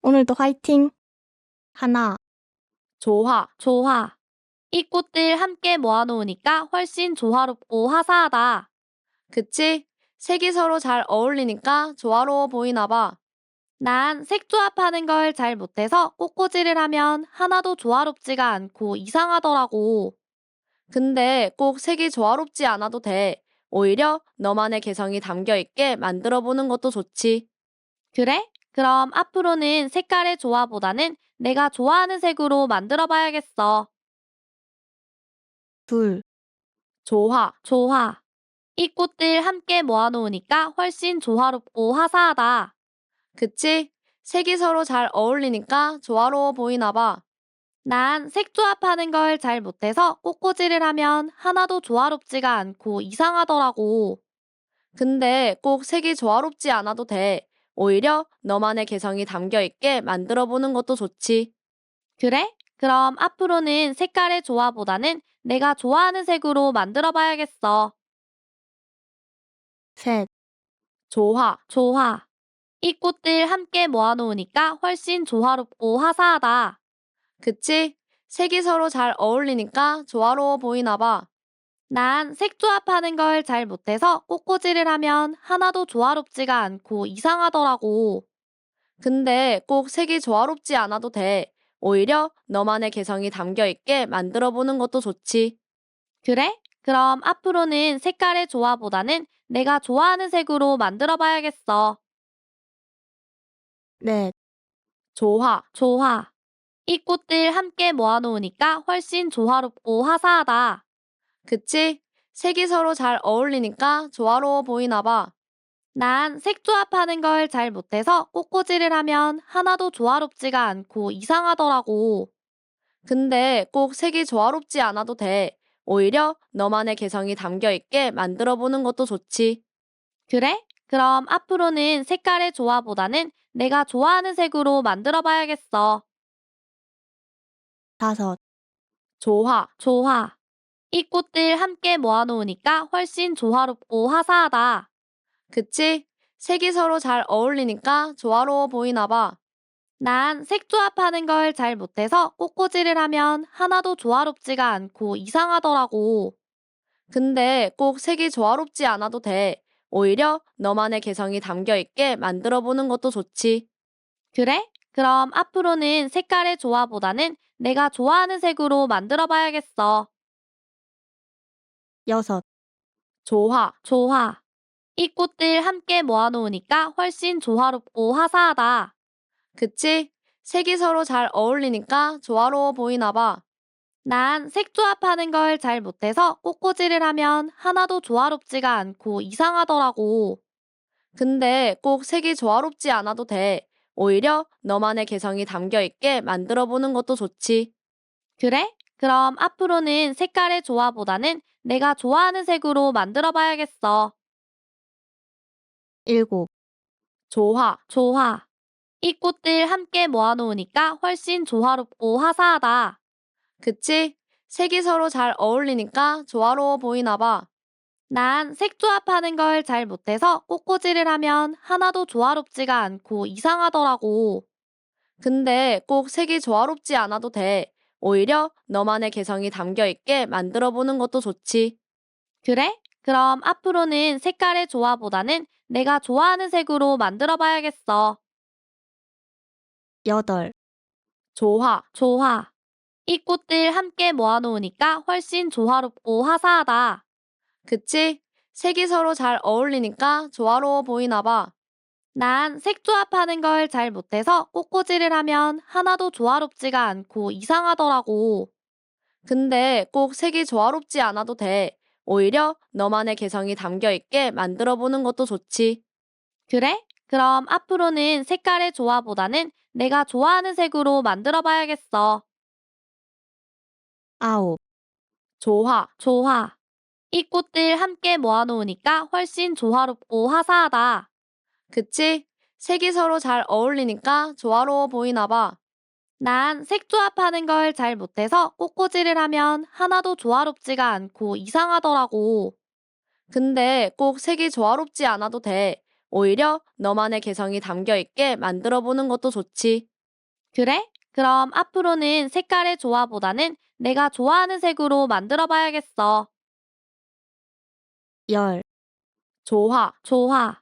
오늘도 화이팅! 하나, 조화. 이 꽃들 함께 모아놓으니까 훨씬 조화롭고 화사하다. 그치? 색이 서로 잘 어울리니까 조화로워 보이나 봐. 난 색조합하는 걸 잘 못해서 꽃꽂이를 하면 하나도 조화롭지가 않고 이상하더라고. 근데 꼭 색이 조화롭지 않아도 돼. 오히려 너만의 개성이 담겨 있게 만들어 보는 것도 좋지. 그래? 그럼 앞으로는 색깔의 조화보다는 내가 좋아하는 색으로 만들어 봐야겠어. 둘, 조화. 이 꽃들 함께 모아놓으니까 훨씬 조화롭고 화사하다. 그치? 색이 서로 잘 어울리니까 조화로워 보이나 봐. 난 색조합하는 걸 잘 못해서 꽃꽂이를 하면 하나도 조화롭지가 않고 이상하더라고. 근데 꼭 색이 조화롭지 않아도 돼. 오히려 너만의 개성이 담겨 있게 만들어 보는 것도 좋지. 그래? 그럼 앞으로는 색깔의 조화보다는 내가 좋아하는 색으로 만들어 봐야겠어. 셋, 조화. 이 꽃들 함께 모아놓으니까 훨씬 조화롭고 화사하다. 그치? 색이 서로 잘 어울리니까 조화로워 보이나 봐. 난 색조합하는 걸 잘 못해서 꽃꽂이를 하면 하나도 조화롭지가 않고 이상하더라고. 근데 꼭 색이 조화롭지 않아도 돼. 오히려 너만의 개성이 담겨 있게 만들어 보는 것도 좋지. 그래? 그럼 앞으로는 색깔의 조화보다는 내가 좋아하는 색으로 만들어 봐야겠어. 넷, 조화. 이 꽃들 함께 모아놓으니까 훨씬 조화롭고 화사하다. 그치? 색이 서로 잘 어울리니까 조화로워 보이나 봐. 난 색조합하는 걸 잘 못해서 꽃꽂이를 하면 하나도 조화롭지가 않고 이상하더라고. 근데 꼭 색이 조화롭지 않아도 돼. 오히려 너만의 개성이 담겨 있게 만들어 보는 것도 좋지. 그래? 그럼 앞으로는 색깔의 조화보다는 내가 좋아하는 색으로 만들어 봐야겠어. 다섯, 조화. 이 꽃들 함께 모아놓으니까 훨씬 조화롭고 화사하다. 그치? 색이 서로 잘 어울리니까 조화로워 보이나 봐. 난 색조합하는 걸 잘 못해서 꽃꽂이를 하면 하나도 조화롭지가 않고 이상하더라고. 근데 꼭 색이 조화롭지 않아도 돼. 오히려 너만의 개성이 담겨 있게 만들어 보는 것도 좋지. 그래? 그럼 앞으로는 색깔의 조화보다는 내가 좋아하는 색으로 만들어 봐야겠어. 여섯, 조화. 이 꽃들 함께 모아놓으니까 훨씬 조화롭고 화사하다. 그치? 색이 서로 잘 어울리니까 조화로워 보이나 봐. 난 색조합하는 걸 잘 못해서 꽃꽂이를 하면 하나도 조화롭지가 않고 이상하더라고. 근데 꼭 색이 조화롭지 않아도 돼. 오히려 너만의 개성이 담겨 있게 만들어 보는 것도 좋지. 그래? 그럼 앞으로는 색깔의 조화보다는 내가 좋아하는 색으로 만들어 봐야겠어. 일곱, 조화. 이 꽃들 함께 모아놓으니까 훨씬 조화롭고 화사하다. 그치? 색이 서로 잘 어울리니까 조화로워 보이나 봐. 난 색조합하는 걸 잘 못해서 꽃꽂이를 하면 하나도 조화롭지가 않고 이상하더라고. 근데 꼭 색이 조화롭지 않아도 돼. 오히려 너만의 개성이 담겨 있게 만들어 보는 것도 좋지. 그래? 그럼 앞으로는 색깔의 조화보다는 내가 좋아하는 색으로 만들어 봐야겠어. 여덟, 조화. 이 꽃들 함께 모아놓으니까 훨씬 조화롭고 화사하다. 그치? 색이 서로 잘 어울리니까 조화로워 보이나 봐. 난 색조합하는 걸 잘 못해서 꽃꽂이를 하면 하나도 조화롭지가 않고 이상하더라고. 근데 꼭 색이 조화롭지 않아도 돼. 오히려 너만의 개성이 담겨 있게 만들어 보는 것도 좋지. 그래? 그럼 앞으로는 색깔의 조화보다는 내가 좋아하는 색으로 만들어 봐야겠어. 아홉, 조화. 이 꽃들 함께 모아놓으니까 훨씬 조화롭고 화사하다. 그치? 색이 서로 잘 어울리니까 조화로워 보이나 봐. 난 색조합하는 걸 잘 못해서 꽃꽂이를 하면 하나도 조화롭지가 않고 이상하더라고. 근데 꼭 색이 조화롭지 않아도 돼. 오히려 너만의 개성이 담겨 있게 만들어 보는 것도 좋지. 그래? 그럼 앞으로는 색깔의 조화보다는 내가 좋아하는 색으로 만들어 봐야겠어. 열, 조화, 조화.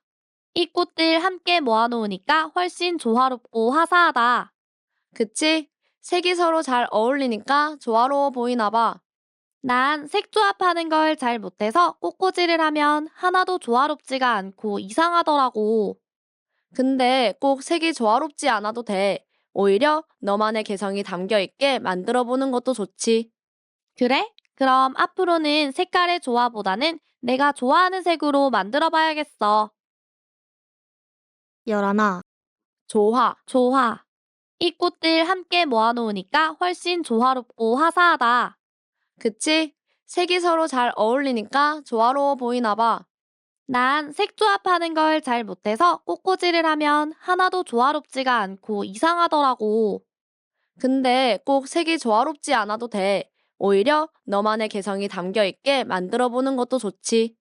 이 꽃들 함께 모아놓으니까 훨씬 조화롭고 화사하다. 그치? 색이 서로 잘 어울리니까 조화로워 보이나 봐. 난 색조합하는 걸 잘 못해서 꽃꽂이를 하면 하나도 조화롭지가 않고 이상하더라고. 근데 꼭 색이 조화롭지 않아도 돼. 오히려 너만의 개성이 담겨 있게 만들어 보는 것도 좋지. 그래? 그럼 앞으로는 색깔의 조화보다는 내가 좋아하는 색으로 만들어 봐야겠어. 열하나, 조화, 조화. 이 꽃들 함께 모아놓으니까 훨씬 조화롭고 화사하다. 그치? 색이 서로 잘 어울리니까 조화로워 보이나 봐. 난 색조합하는 걸 잘 못해서 꽃꽂이를 하면 하나도 조화롭지가 않고 이상하더라고. 근데 꼭 색이 조화롭지 않아도 돼. 오히려 너만의 개성이 담겨 있게 만들어 보는 것도 좋지.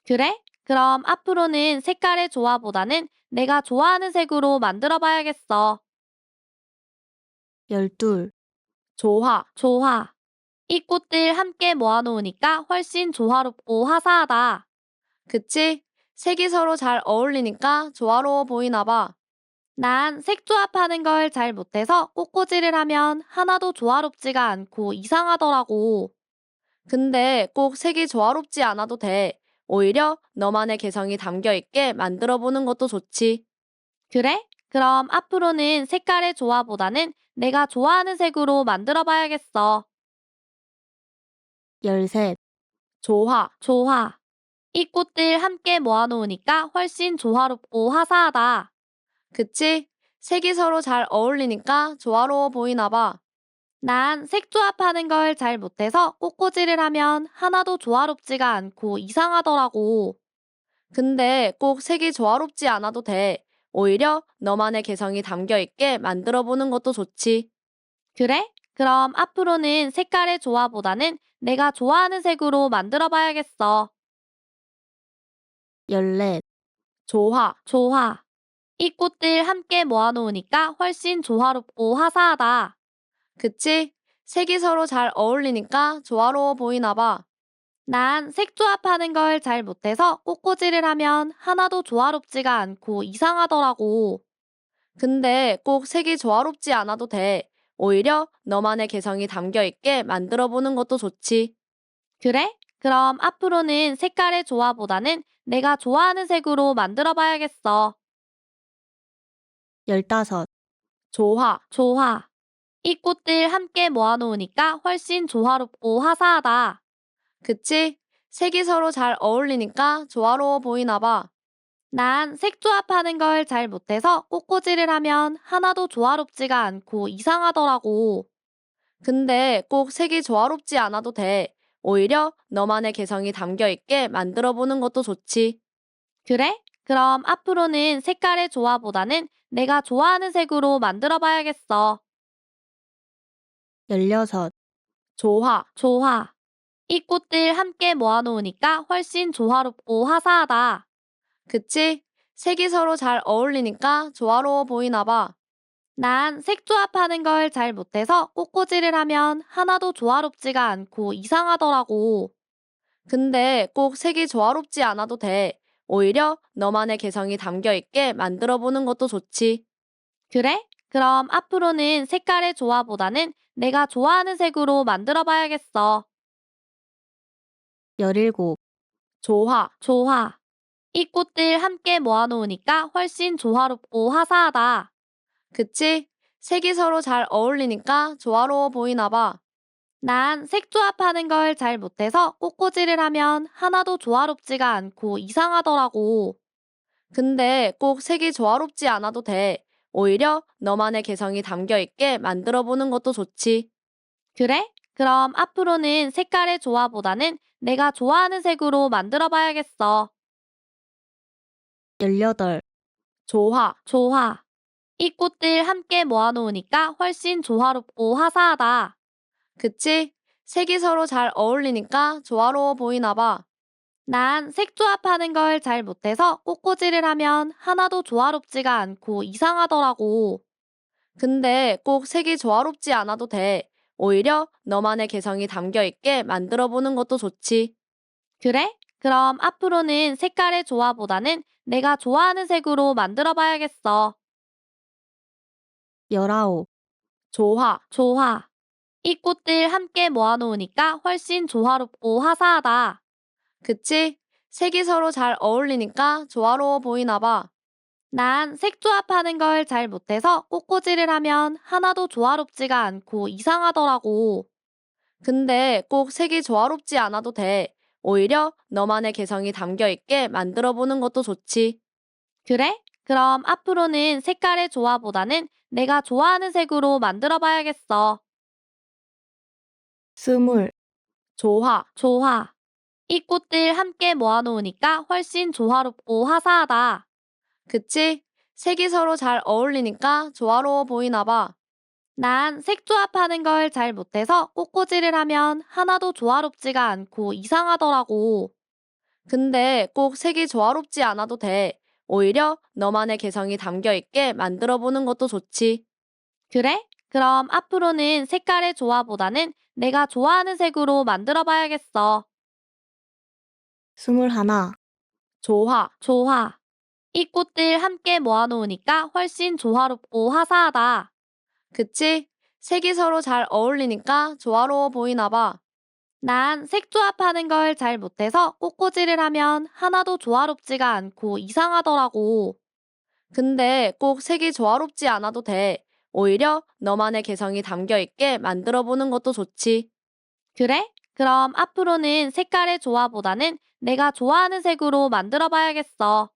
그래? 그럼 앞으로는 색깔의 조화보다는 내가 좋아하는 색으로 만들어 봐야겠어. 열둘, 조화, 조화. 이 꽃들 함께 모아놓으니까 훨씬 조화롭고 화사하다. 그치? 색이 서로 잘 어울리니까 조화로워 보이나 봐. 난 색조합하는 걸 잘 못해서 꽃꽂이를 하면 하나도 조화롭지가 않고 이상하더라고. 근데 꼭 색이 조화롭지 않아도 돼. 오히려 너만의 개성이 담겨 있게 만들어 보는 것도 좋지. 그래? 그럼 앞으로는 색깔의 조화보다는 내가 좋아하는 색으로 만들어 봐야겠어. 열셋, 조화, 조화. 이 꽃들 함께 모아놓으니까 훨씬 조화롭고 화사하다. 그치? 색이 서로 잘 어울리니까 조화로워 보이나 봐. 난 색조합하는 걸 잘 못해서 꽃꽂이를 하면 하나도 조화롭지가 않고 이상하더라고. 근데 꼭 색이 조화롭지 않아도 돼. 오히려 너만의 개성이 담겨 있게 만들어 보는 것도 좋지. 그래? 그럼 앞으로는 색깔의 조화보다는 내가 좋아하는 색으로 만들어 봐야겠어. 열넷, 조화, 조화. 이 꽃들 함께 모아놓으니까 훨씬 조화롭고 화사하다. 그치? 색이 서로 잘 어울리니까 조화로워 보이나 봐. 난 색조합하는 걸 잘 못해서 꽃꽂이를 하면 하나도 조화롭지가 않고 이상하더라고. 근데 꼭 색이 조화롭지 않아도 돼. 오히려 너만의 개성이 담겨 있게 만들어 보는 것도 좋지. 그래? 그럼 앞으로는 색깔의 조화보다는 내가 좋아하는 색으로 만들어 봐야겠어. 열다섯, 조화, 조화. 이 꽃들 함께 모아놓으니까 훨씬 조화롭고 화사하다. 그치? 색이 서로 잘 어울리니까 조화로워 보이나 봐. 난 색조합하는 걸 잘 못해서 꽃꽂이를 하면 하나도 조화롭지가 않고 이상하더라고. 근데 꼭 색이 조화롭지 않아도 돼. 오히려 너만의 개성이 담겨 있게 만들어 보는 것도 좋지. 그래? 그럼 앞으로는 색깔의 조화보다는 내가 좋아하는 색으로 만들어 봐야겠어. 열여섯, 조화, 조화. 이 꽃들 함께 모아놓으니까 훨씬 조화롭고 화사하다. 그치? 색이 서로 잘 어울리니까 조화로워 보이나 봐. 난 색조합하는 걸 잘 못해서 꽃꽂이를 하면 하나도 조화롭지가 않고 이상하더라고. 근데 꼭 색이 조화롭지 않아도 돼. 오히려 너만의 개성이 담겨 있게 만들어 보는 것도 좋지. 그래? 그럼 앞으로는 색깔의 조화보다는 내가 좋아하는 색으로 만들어 봐야겠어. 열일곱, 조화, 조화. 이 꽃들 함께 모아놓으니까 훨씬 조화롭고 화사하다. 그치? 색이 서로 잘 어울리니까 조화로워 보이나 봐. 난 색조합하는 걸 잘 못해서 꽃꽂이를 하면 하나도 조화롭지가 않고 이상하더라고. 근데 꼭 색이 조화롭지 않아도 돼. 오히려 너만의 개성이 담겨 있게 만들어 보는 것도 좋지. 그래? 그럼 앞으로는 색깔의 조화보다는 내가 좋아하는 색으로 만들어 봐야겠어. 열여덟, 조화, 조화. 이 꽃들 함께 모아놓으니까 훨씬 조화롭고 화사하다. 그치? 색이 서로 잘 어울리니까 조화로워 보이나 봐. 난 색조합하는 걸 잘 못해서 꽃꽂이를 하면 하나도 조화롭지가 않고 이상하더라고. 근데 꼭 색이 조화롭지 않아도 돼. 오히려 너만의 개성이 담겨 있게 만들어 보는 것도 좋지. 그래? 그럼 앞으로는 색깔의 조화보다는 내가 좋아하는 색으로 만들어 봐야겠어. 19. 조화. 조화. 이 꽃들 함께 모아놓으니까 훨씬 조화롭고 화사하다. 그치? 색이 서로 잘 어울리니까 조화로워 보이나 봐. 난 색 조합하는 걸 잘 못해서 꽃꽂이를 하면 하나도 조화롭지가 않고 이상하더라고. 근데 꼭 색이 조화롭지 않아도 돼. 오히려 너만의 개성이 담겨 있게 만들어 보는 것도 좋지. 그래? 그럼 앞으로는 색깔의 조화보다는 내가 좋아하는 색으로 만들어 봐야겠어. 20. 조화. 조화. 이 꽃들 함께 모아놓으니까 훨씬 조화롭고 화사하다. 그치? 색이 서로 잘 어울리니까 조화로워 보이나 봐. 난 색 조합하는 걸 잘 못해서 꽃꽂이를 하면 하나도 조화롭지가 않고 이상하더라고. 근데 꼭 색이 조화롭지 않아도 돼. 오히려 너만의 개성이 담겨 있게 만들어 보는 것도 좋지. 그래? 그럼 앞으로는 색깔의 조화보다는 내가 좋아하는 색으로 만들어 봐야겠어. 21. 조화. 조화. 이 꽃들 함께 모아놓으니까 훨씬 조화롭고 화사하다. 그치? 색이 서로 잘 어울리니까 조화로워 보이나 봐. 난 색 조합하는 걸 잘 못해서 꽃꽂이를 하면 하나도 조화롭지가 않고 이상하더라고. 근데 꼭 색이 조화롭지 않아도 돼. 오히려 너만의 개성이 담겨 있게 만들어 보는 것도 좋지. 그래? 그럼 앞으로는 색깔의 조화보다는 내가 좋아하는 색으로 만들어 봐야겠어.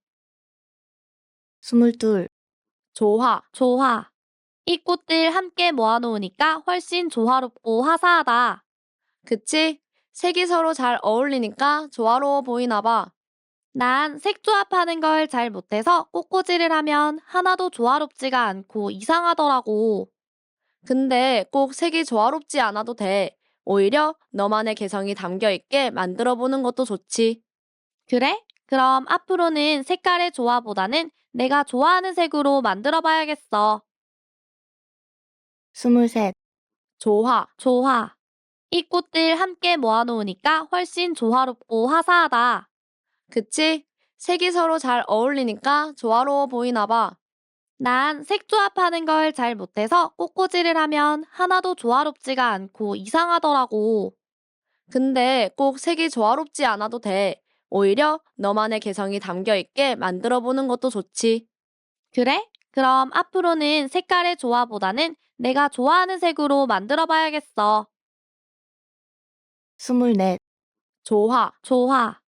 22. 조화. 조화. 이 꽃들 함께 모아놓으니까 훨씬 조화롭고 화사하다. 그치? 색이 서로 잘 어울리니까 조화로워 보이나 봐. 난 색 조합하는 걸 잘 못해서 꽃꽂이를 하면 하나도 조화롭지가 않고 이상하더라고. 근데 꼭 색이 조화롭지 않아도 돼. 오히려 너만의 개성이 담겨 있게 만들어 보는 것도 좋지. 그래? 그럼 앞으로는 색깔의 조화보다는 내가 좋아하는 색으로 만들어 봐야겠어. 23. 조화. 조화. 이 꽃들 함께 모아놓으니까 훨씬 조화롭고 화사하다. 그치? 색이 서로 잘 어울리니까 조화로워 보이나 봐. 난 색 조합하는 걸 잘 못해서 꽃꽂이를 하면 하나도 조화롭지가 않고 이상하더라고. 근데 꼭 색이 조화롭지 않아도 돼. 오히려 너만의 개성이 담겨 있게 만들어 보는 것도 좋지. 그래? 그럼 앞으로는 색깔의 조화보다는 내가 좋아하는 색으로 만들어 봐야겠어. 24. 조화. 조화.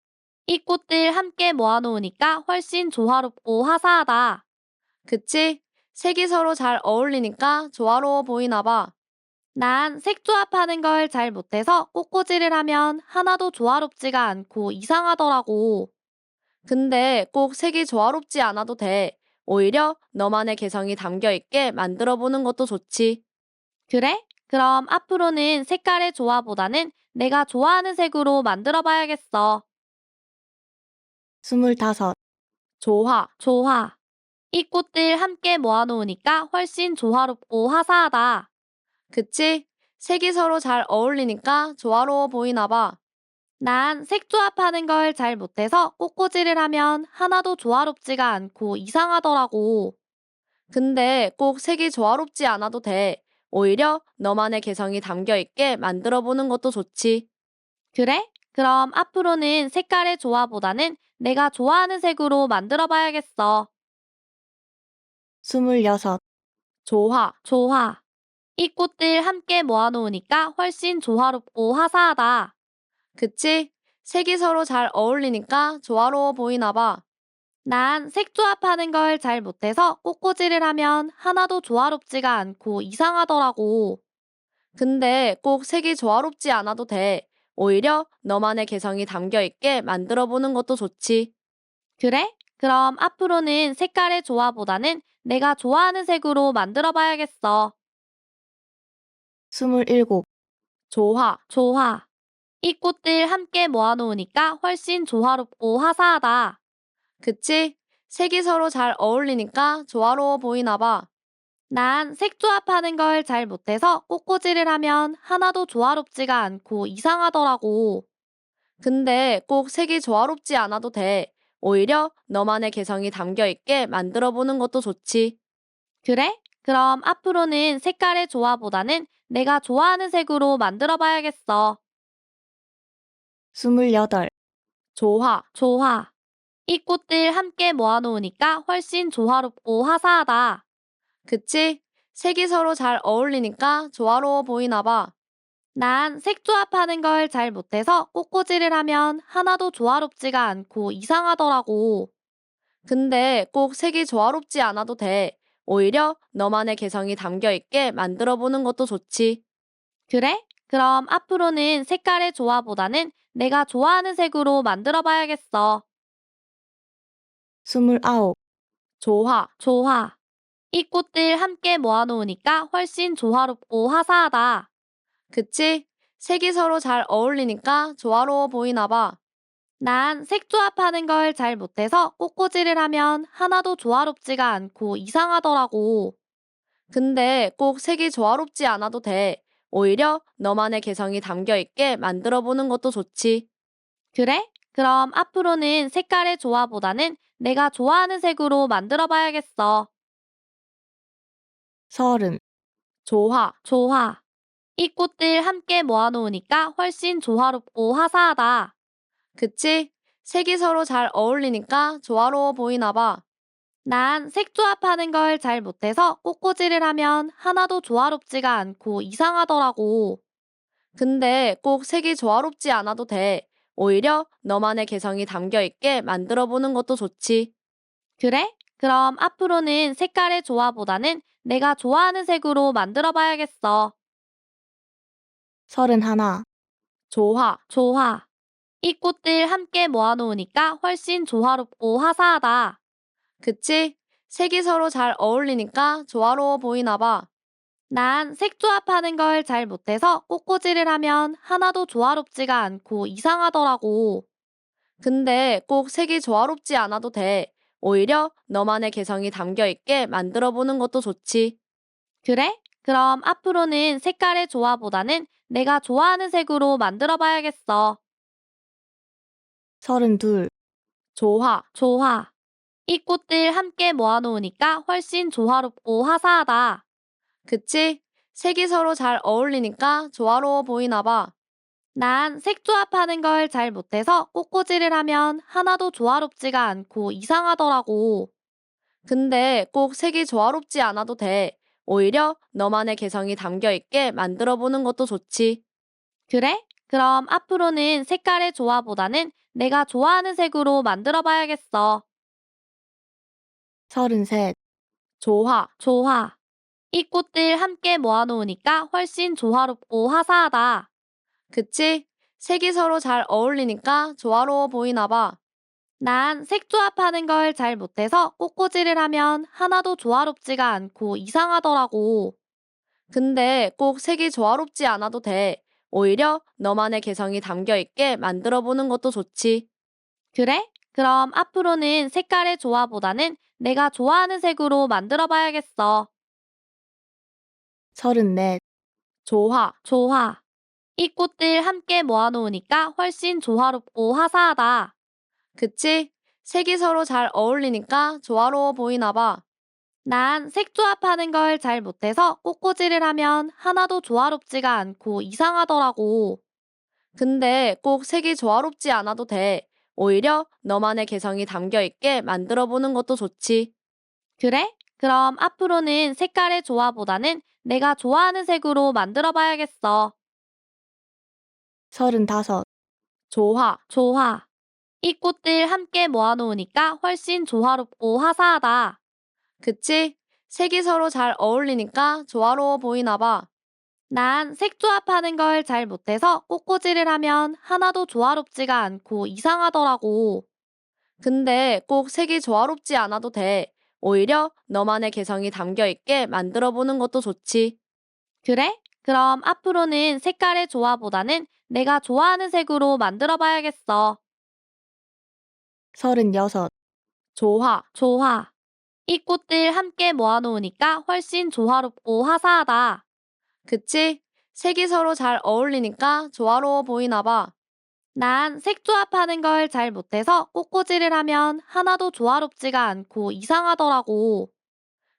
이 꽃들 함께 모아놓으니까 훨씬 조화롭고 화사하다. 그치? 색이 서로 잘 어울리니까 조화로워 보이나 봐. 난 색 조합하는 걸 잘 못해서 꽃꽂이를 하면 하나도 조화롭지가 않고 이상하더라고. 근데 꼭 색이 조화롭지 않아도 돼. 오히려 너만의 개성이 담겨 있게 만들어 보는 것도 좋지. 그래? 그럼 앞으로는 색깔의 조화보다는 내가 좋아하는 색으로 만들어 봐야겠어. 25. 조화. 조화. 이 꽃들 함께 모아놓으니까 훨씬 조화롭고 화사하다. 그치? 색이 서로 잘 어울리니까 조화로워 보이나 봐. 난 색 조합하는 걸 잘 못해서 꽃꽂이를 하면 하나도 조화롭지가 않고 이상하더라고. 근데 꼭 색이 조화롭지 않아도 돼. 오히려 너만의 개성이 담겨 있게 만들어 보는 것도 좋지. 그래? 그럼 앞으로는 색깔의 조화보다는 내가 좋아하는 색으로 만들어 봐야겠어. 26. 조화. 조화. 이 꽃들 함께 모아놓으니까 훨씬 조화롭고 화사하다. 그치? 색이 서로 잘 어울리니까 조화로워 보이나 봐. 난 색 조합하는 걸 잘 못해서 꽃꽂이를 하면 하나도 조화롭지가 않고 이상하더라고. 근데 꼭 색이 조화롭지 않아도 돼. 오히려 너만의 개성이 담겨 있게 만들어 보는 것도 좋지. 그래? 그럼 앞으로는 색깔의 조화보다는 내가 좋아하는 색으로 만들어 봐야겠어. 27. 조화. 조화. 이 꽃들 함께 모아놓으니까 훨씬 조화롭고 화사하다. 그치? 색이 서로 잘 어울리니까 조화로워 보이나 봐. 난 색 조합하는 걸 잘 못해서 꽃꽂이를 하면 하나도 조화롭지가 않고 이상하더라고. 근데 꼭 색이 조화롭지 않아도 돼. 오히려 너만의 개성이 담겨 있게 만들어 보는 것도 좋지. 그래? 그럼 앞으로는 색깔의 조화보다는 내가 좋아하는 색으로 만들어 봐야겠어. 28. 조화. 조화. 이 꽃들 함께 모아놓으니까 훨씬 조화롭고 화사하다. 그치? 색이 서로 잘 어울리니까 조화로워 보이나 봐. 난 색 조합하는 걸 잘 못해서 꽃꽂이를 하면 하나도 조화롭지가 않고 이상하더라고. 근데 꼭 색이 조화롭지 않아도 돼. 오히려 너만의 개성이 담겨 있게 만들어 보는 것도 좋지. 그래? 그럼 앞으로는 색깔의 조화보다는 내가 좋아하는 색으로 만들어 봐야겠어. 29. 조화. 조화. 이 꽃들 함께 모아놓으니까 훨씬 조화롭고 화사하다. 그치? 색이 서로 잘 어울리니까 조화로워 보이나 봐. 난 색 조합하는 걸 잘 못해서 꽃꽂이를 하면 하나도 조화롭지가 않고 이상하더라고. 근데 꼭 색이 조화롭지 않아도 돼. 오히려 너만의 개성이 담겨 있게 만들어 보는 것도 좋지. 그래? 그럼 앞으로는 색깔의 조화보다는 내가 좋아하는 색으로 만들어 봐야겠어. 30. 조화. 조화. 이 꽃들 함께 모아놓으니까 훨씬 조화롭고 화사하다. 그치? 색이 서로 잘 어울리니까 조화로워 보이나 봐. 난 색 조합하는 걸 잘 못해서 꽃꽂이를 하면 하나도 조화롭지가 않고 이상하더라고. 근데 꼭 색이 조화롭지 않아도 돼. 오히려 너만의 개성이 담겨 있게 만들어 보는 것도 좋지. 그래? 그럼 앞으로는 색깔의 조화보다는 내가 좋아하는 색으로 만들어 봐야겠어. 31. 조화. 조화. 이 꽃들 함께 모아놓으니까 훨씬 조화롭고 화사하다. 그치? 색이 서로 잘 어울리니까 조화로워 보이나 봐. 난 색 조합하는 걸 잘 못해서 꽃꽂이를 하면 하나도 조화롭지가 않고 이상하더라고. 근데 꼭 색이 조화롭지 않아도 돼. 오히려 너만의 개성이 담겨 있게 만들어 보는 것도 좋지. 그래? 그럼 앞으로는 색깔의 조화보다는 내가 좋아하는 색으로 만들어 봐야겠어. 32. 조화. 조화. 이 꽃들 함께 모아놓으니까 훨씬 조화롭고 화사하다. 그치? 색이 서로 잘 어울리니까 조화로워 보이나 봐. 난 색 조합하는 걸 잘 못해서 꽃꽂이를 하면 하나도 조화롭지가 않고 이상하더라고. 근데 꼭 색이 조화롭지 않아도 돼. 오히려 너만의 개성이 담겨 있게 만들어 보는 것도 좋지. 그래? 그럼 앞으로는 색깔의 조화보다는 내가 좋아하는 색으로 만들어 봐야겠어. 33. 조화. 조화. 이 꽃들 함께 모아놓으니까 훨씬 조화롭고 화사하다. 그치? 색이 서로 잘 어울리니까 조화로워 보이나 봐. 난 색 조합하는 걸 잘 못해서 꽃꽂이를 하면 하나도 조화롭지가 않고 이상하더라고. 근데 꼭 색이 조화롭지 않아도 돼. 오히려 너만의 개성이 담겨 있게 만들어 보는 것도 좋지. 그래? 그럼 앞으로는 색깔의 조화보다는 내가 좋아하는 색으로 만들어 봐야겠어. 34. 조화. 조화. 이 꽃들 함께 모아놓으니까 훨씬 조화롭고 화사하다. 그치? 색이 서로 잘 어울리니까 조화로워 보이나 봐. 난 색 조합하는 걸 잘 못해서 꽃꽂이를 하면 하나도 조화롭지가 않고 이상하더라고. 근데 꼭 색이 조화롭지 않아도 돼. 오히려 너만의 개성이 담겨 있게 만들어 보는 것도 좋지. 그래? 그럼 앞으로는 색깔의 조화보다는 내가 좋아하는 색으로 만들어 봐야겠어. 35. 조화. 조화. 이 꽃들 함께 모아놓으니까 훨씬 조화롭고 화사하다. 그치? 색이 서로 잘 어울리니까 조화로워 보이나 봐. 난 색 조합하는 걸 잘 못해서 꽃꽂이를 하면 하나도 조화롭지가 않고 이상하더라고. 근데 꼭 색이 조화롭지 않아도 돼. 오히려 너만의 개성이 담겨 있게 만들어 보는 것도 좋지. 그래? 그럼 앞으로는 색깔의 조화보다는 내가 좋아하는 색으로 만들어 봐야겠어. 36. 조화. 조화. 이 꽃들 함께 모아놓으니까 훨씬 조화롭고 화사하다. 그치? 색이 서로 잘 어울리니까 조화로워 보이나 봐. 난 색조합하는 걸 잘 못해서 꽃꽂이를 하면 하나도 조화롭지가 않고 이상하더라고.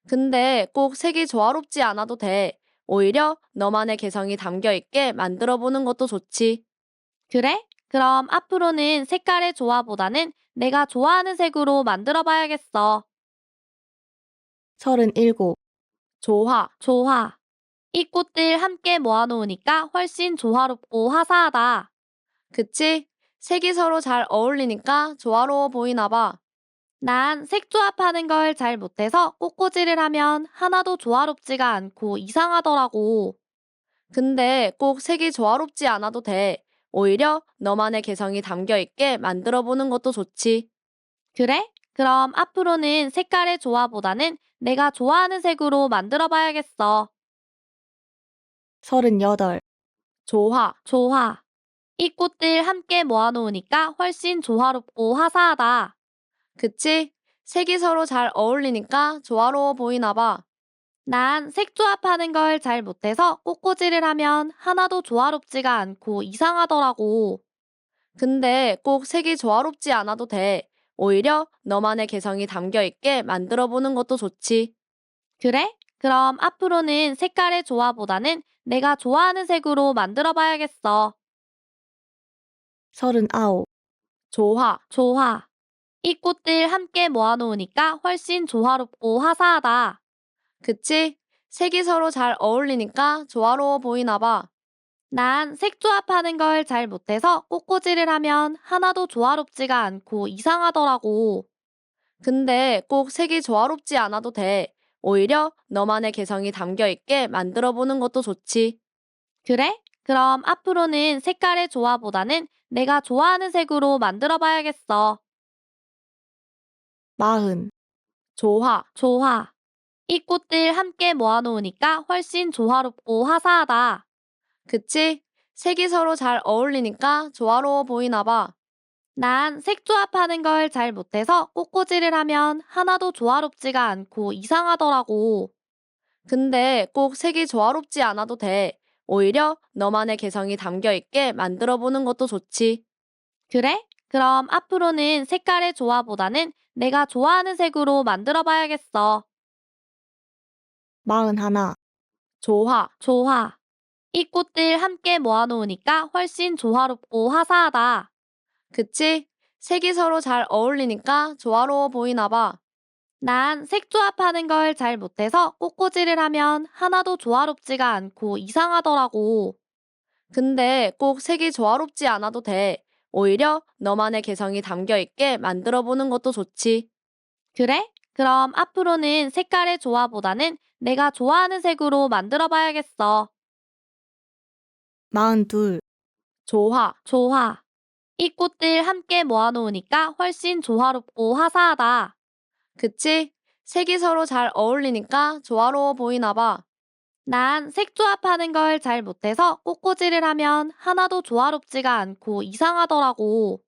근데 꼭 색이 조화롭지 않아도 돼. 오히려 너만의 개성이 담겨 있게 만들어 보는 것도 좋지. 그래? 그럼 앞으로는 색깔의 조화보다는 내가 좋아하는 색으로 만들어 봐야겠어. 37. 조화. 조화. 이 꽃들 함께 모아놓으니까 훨씬 조화롭고 화사하다. 그치? 색이 서로 잘 어울리니까 조화로워 보이나 봐. 난 색조합하는 걸 잘 못해서 꽃꽂이를 하면 하나도 조화롭지가 않고 이상하더라고. 근데 꼭 색이 조화롭지 않아도 돼. 오히려 너만의 개성이 담겨 있게 만들어 보는 것도 좋지. 그래? 그럼 앞으로는 색깔의 조화보다는 내가 좋아하는 색으로 만들어 봐야겠어. 38. 조화. 조화. 이 꽃들 함께 모아놓으니까 훨씬 조화롭고 화사하다. 그치? 색이 서로 잘 어울리니까 조화로워 보이나 봐. 난 색조합하는 걸 잘 못해서 꽃꽂이를 하면 하나도 조화롭지가 않고 이상하더라고. 근데 꼭 색이 조화롭지 않아도 돼. 오히려 너만의 개성이 담겨 있게 만들어 보는 것도 좋지. 그래? 그럼 앞으로는 색깔의 조화보다는 내가 좋아하는 색으로 만들어 봐야겠어. 39. 조화. 조화. 이 꽃들 함께 모아놓으니까 훨씬 조화롭고 화사하다. 그치? 색이 서로 잘 어울리니까 조화로워 보이나 봐. 난 색조합하는 걸 잘 못해서 꽃꽂이를 하면 하나도 조화롭지가 않고 이상하더라고. 근데 꼭 색이 조화롭지 않아도 돼. 오히려 너만의 개성이 담겨 있게 만들어 보는 것도 좋지. 그래? 그럼 앞으로는 색깔의 조화보다는 내가 좋아하는 색으로 만들어 봐야겠어. 40. 조화. 조화. 이 꽃들 함께 모아놓으니까 훨씬 조화롭고 화사하다. 그치? 색이 서로 잘 어울리니까 조화로워 보이나 봐. 난 색조합하는 걸 잘 못해서 꽃꽂이를 하면 하나도 조화롭지가 않고 이상하더라고. 근데 꼭 색이 조화롭지 않아도 돼. 오히려 너만의 개성이 담겨 있게 만들어 보는 것도 좋지. 그래? 그럼 앞으로는 색깔의 조화보다는 내가 좋아하는 색으로 만들어 봐야겠어. 41. 조화. 조화. 이 꽃들 함께 모아놓으니까 훨씬 조화롭고 화사하다. 그치? 색이 서로 잘 어울리니까 조화로워 보이나 봐. 난 색조합하는 걸 잘 못해서 꽃꽂이를 하면 하나도 조화롭지가 않고 이상하더라고. 근데 꼭 색이 조화롭지 않아도 돼. 오히려 너만의 개성이 담겨 있게 만들어 보는 것도 좋지. 그래? 그럼 앞으로는 색깔의 조화보다는 내가 좋아하는 색으로 만들어 봐야겠어. 42. 조화. 조화. 이 꽃들 함께 모아놓으니까 훨씬 조화롭고 화사하다. 그치? 색이 서로 잘 어울리니까 조화로워 보이나 봐. 난 색조합하는 걸 잘 못해서 꽃꽂이를 하면 하나도 조화롭지가 않고 이상하더라고.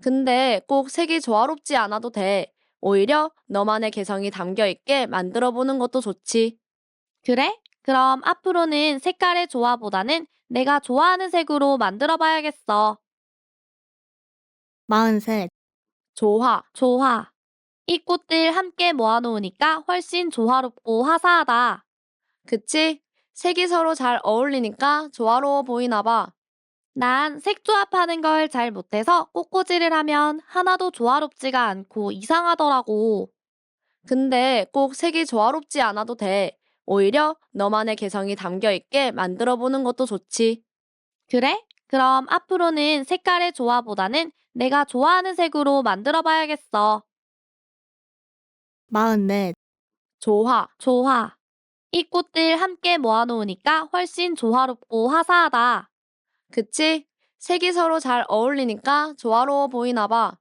근데 꼭 색이 조화롭지 않아도 돼. 오히려 너만의 개성이 담겨 있게 만들어 보는 것도 좋지. 그래? 그럼 앞으로는 색깔의 조화보다는 내가 좋아하는 색으로 만들어 봐야겠어. 43. 조화. 조화. 이 꽃들 함께 모아놓으니까 훨씬 조화롭고 화사하다. 그치? 색이 서로 잘 어울리니까 조화로워 보이나 봐. 난 색조합하는 걸 잘 못해서 꽃꽂이를 하면 하나도 조화롭지가 않고 이상하더라고. 근데 꼭 색이 조화롭지 않아도 돼. 오히려 너만의 개성이 담겨 있게 만들어 보는 것도 좋지. 그래? 그럼 앞으로는 색깔의 조화보다는 내가 좋아하는 색으로 만들어 봐야겠어. 44. 조화. 조화. 이 꽃들 함께 모아놓으니까 훨씬 조화롭고 화사하다. 그치? 색이 서로 잘 어울리니까 조화로워 보이나 봐.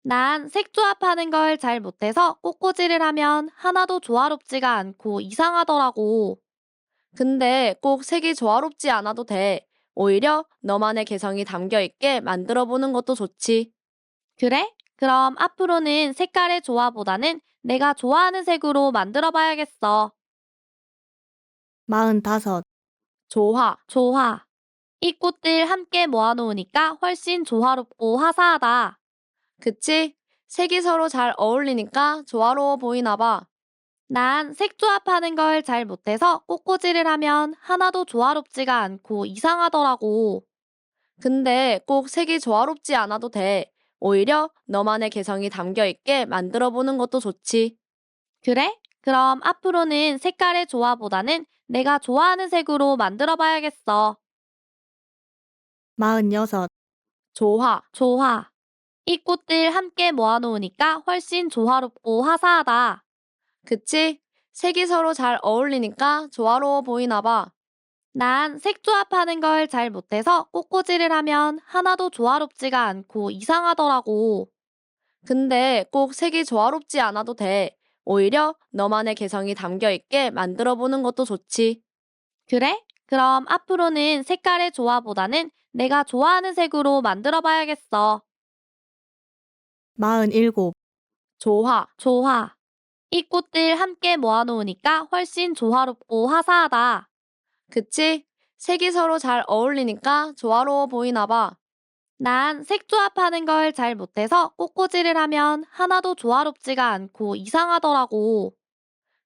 난 색조합하는 걸 잘 못해서 꽃꽂이를 하면 하나도 조화롭지가 않고 이상하더라고. 근데 꼭 색이 조화롭지 않아도 돼. 오히려 너만의 개성이 담겨 있게 만들어 보는 것도 좋지. 그래? 그럼 앞으로는 색깔의 조화보다는 내가 좋아하는 색으로 만들어 봐야겠어. 45. 조화, 조화. 이 꽃들 함께 모아놓으니까 훨씬 조화롭고 화사하다. 그치? 색이 서로 잘 어울리니까 조화로워 보이나 봐. 난 색조합하는 걸 잘 못해서 꽃꽂이를 하면 하나도 조화롭지가 않고 이상하더라고. 근데 꼭 색이 조화롭지 않아도 돼. 오히려 너만의 개성이 담겨 있게 만들어 보는 것도 좋지. 그래? 그럼 앞으로는 색깔의 조화보다는 내가 좋아하는 색으로 만들어 봐야겠어. 46. 조화, 조화. 이 꽃들 함께 모아놓으니까 훨씬 조화롭고 화사하다. 그치? 색이 서로 잘 어울리니까 조화로워 보이나 봐. 난 색조합하는 걸 잘 못해서 꽃꽂이를 하면 하나도 조화롭지가 않고 이상하더라고. 근데 꼭 색이 조화롭지 않아도 돼. 오히려 너만의 개성이 담겨 있게 만들어 보는 것도 좋지. 그래? 그럼 앞으로는 색깔의 조화보다는 내가 좋아하는 색으로 만들어 봐야겠어. 47. 조화, 조화. 이 꽃들 함께 모아놓으니까 훨씬 조화롭고 화사하다. 그치? 색이 서로 잘 어울리니까 조화로워 보이나 봐. 난 색조합하는 걸 잘 못해서 꽃꽂이를 하면 하나도 조화롭지가 않고 이상하더라고.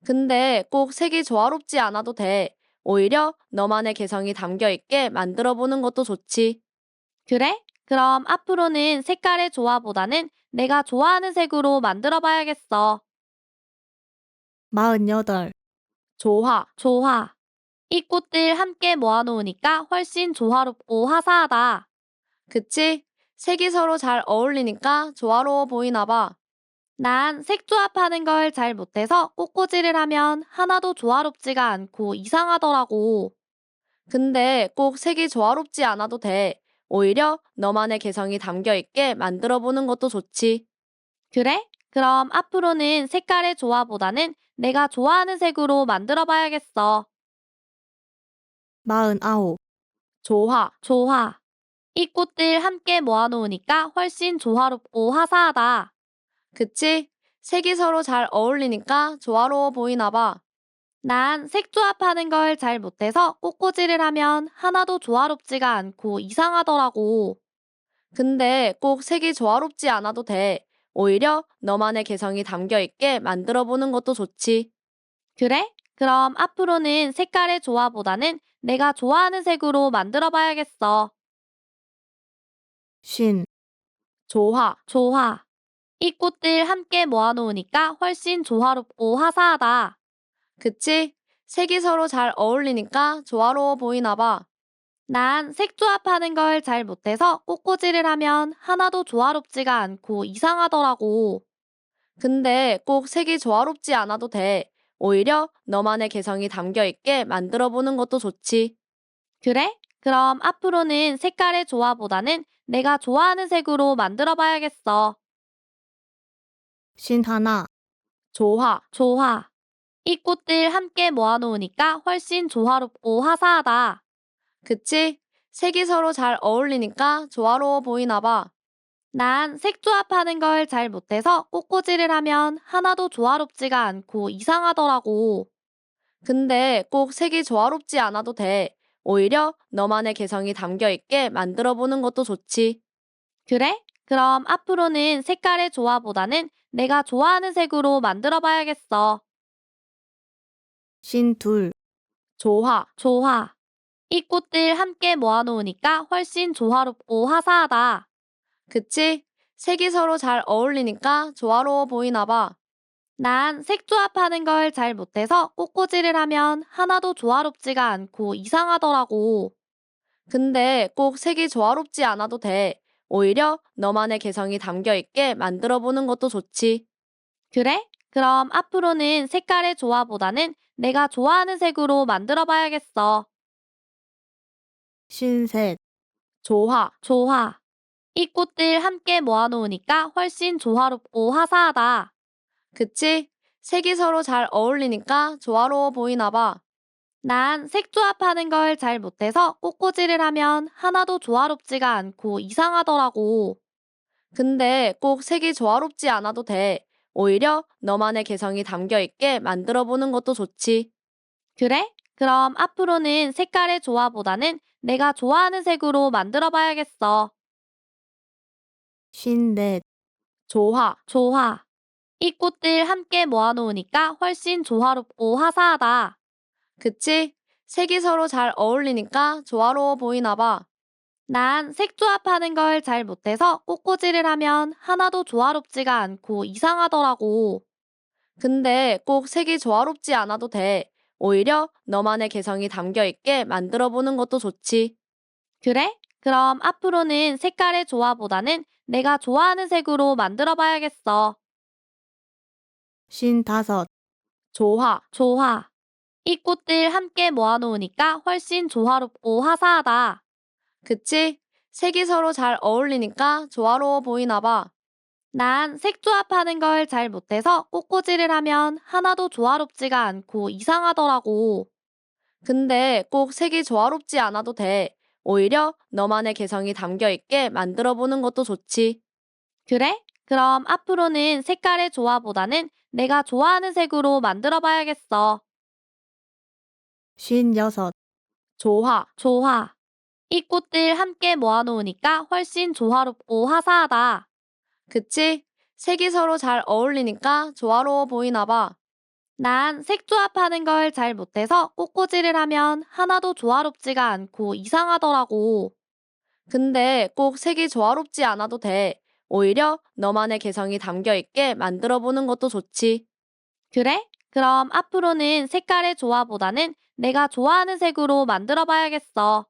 근데 꼭 색이 조화롭지 않아도 돼. 오히려 너만의 개성이 담겨 있게 만들어 보는 것도 좋지. 그래? 그럼 앞으로는 색깔의 조화보다는 내가 좋아하는 색으로 만들어 봐야겠어. 48. 조화, 조화. 이 꽃들 함께 모아놓으니까 훨씬 조화롭고 화사하다. 그치? 색이 서로 잘 어울리니까 조화로워 보이나 봐. 난 색조합하는 걸 잘 못해서 꽃꽂이를 하면 하나도 조화롭지가 않고 이상하더라고. 근데 꼭 색이 조화롭지 않아도 돼. 오히려 너만의 개성이 담겨 있게 만들어 보는 것도 좋지. 그래? 그럼 앞으로는 색깔의 조화보다는 내가 좋아하는 색으로 만들어 봐야겠어. 49. 조화, 조화. 이 꽃들 함께 모아놓으니까 훨씬 조화롭고 화사하다. 그치? 색이 서로 잘 어울리니까 조화로워 보이나 봐. 난 색조합하는 걸 잘 못해서 꽃꽂이를 하면 하나도 조화롭지가 않고 이상하더라고. 근데 꼭 색이 조화롭지 않아도 돼. 오히려 너만의 개성이 담겨 있게 만들어 보는 것도 좋지. 그래? 그럼 앞으로는 색깔의 조화보다는 내가 좋아하는 색으로 만들어 봐야겠어. 50. 조화, 조화. 이 꽃들 함께 모아놓으니까 훨씬 조화롭고 화사하다. 그치? 색이 서로 잘 어울리니까 조화로워 보이나 봐. 난 색조합하는 걸 잘 못해서 꽃꽂이를 하면 하나도 조화롭지가 않고 이상하더라고. 근데 꼭 색이 조화롭지 않아도 돼. 오히려 너만의 개성이 담겨 있게 만들어 보는 것도 좋지. 그래? 그럼 앞으로는 색깔의 조화보다는 내가 좋아하는 색으로 만들어 봐야겠어. 51. 조화, 조화. 이 꽃들 함께 모아놓으니까 훨씬 조화롭고 화사하다. 그치? 색이 서로 잘 어울리니까 조화로워 보이나 봐. 난 색조합하는 걸 잘 못해서 꽃꽂이를 하면 하나도 조화롭지가 않고 이상하더라고. 근데 꼭 색이 조화롭지 않아도 돼. 오히려 너만의 개성이 담겨 있게 만들어 보는 것도 좋지. 그래? 그럼 앞으로는 색깔의 조화보다는 내가 좋아하는 색으로 만들어 봐야겠어. 52. 조화, 조화. 이 꽃들 함께 모아놓으니까 훨씬 조화롭고 화사하다. 그치? 색이 서로 잘 어울리니까 조화로워 보이나 봐. 난 색조합하는 걸 잘 못해서 꽃꽂이를 하면 하나도 조화롭지가 않고 이상하더라고. 근데 꼭 색이 조화롭지 않아도 돼. 오히려 너만의 개성이 담겨 있게 만들어 보는 것도 좋지. 그래? 그럼 앞으로는 색깔의 조화보다는 내가 좋아하는 색으로 만들어 봐야겠어. 53. 조화, 조화. 이 꽃들 함께 모아놓으니까 훨씬 조화롭고 화사하다. 그치? 색이 서로 잘 어울리니까 조화로워 보이나 봐. 난 색조합하는 걸 잘 못해서 꽃꽂이를 하면 하나도 조화롭지가 않고 이상하더라고. 근데 꼭 색이 조화롭지 않아도 돼. 오히려 너만의 개성이 담겨 있게 만들어 보는 것도 좋지. 그래? 그럼 앞으로는 색깔의 조화보다는 내가 좋아하는 색으로 만들어 봐야겠어. 쉰넷, 조화, 조화. 이 꽃들 함께 모아놓으니까 훨씬 조화롭고 화사하다. 그치? 색이 서로 잘 어울리니까 조화로워 보이나 봐. 난 색조합하는 걸 잘 못해서 꽃꽂이를 하면 하나도 조화롭지가 않고 이상하더라고. 근데 꼭 색이 조화롭지 않아도 돼. 오히려 너만의 개성이 담겨 있게 만들어 보는 것도 좋지. 그래? 그럼 앞으로는 색깔의 조화보다는 내가 좋아하는 색으로 만들어 봐야겠어. 쉰다섯, 조화, 조화. 이 꽃들 함께 모아놓으니까 훨씬 조화롭고 화사하다. 그치? 색이 서로 잘 어울리니까 조화로워 보이나 봐. 난 색조합하는 걸 잘 못해서 꽃꽂이를 하면 하나도 조화롭지가 않고 이상하더라고. 근데 꼭 색이 조화롭지 않아도 돼. 오히려 너만의 개성이 담겨 있게 만들어 보는 것도 좋지. 그래? 그럼 앞으로는 색깔의 조화보다는 내가 좋아하는 색으로 만들어 봐야겠어. 쉰여섯, 조화, 조화. 이 꽃들 함께 모아놓으니까 훨씬 조화롭고 화사하다. 그치? 색이 서로 잘 어울리니까 조화로워 보이나 봐. 난 색조합하는 걸 잘 못해서 꽃꽂이를 하면 하나도 조화롭지가 않고 이상하더라고. 근데 꼭 색이 조화롭지 않아도 돼. 오히려 너만의 개성이 담겨 있게 만들어 보는 것도 좋지. 그래? 그럼 앞으로는 색깔의 조화보다는 내가 좋아하는 색으로 만들어 봐야겠어.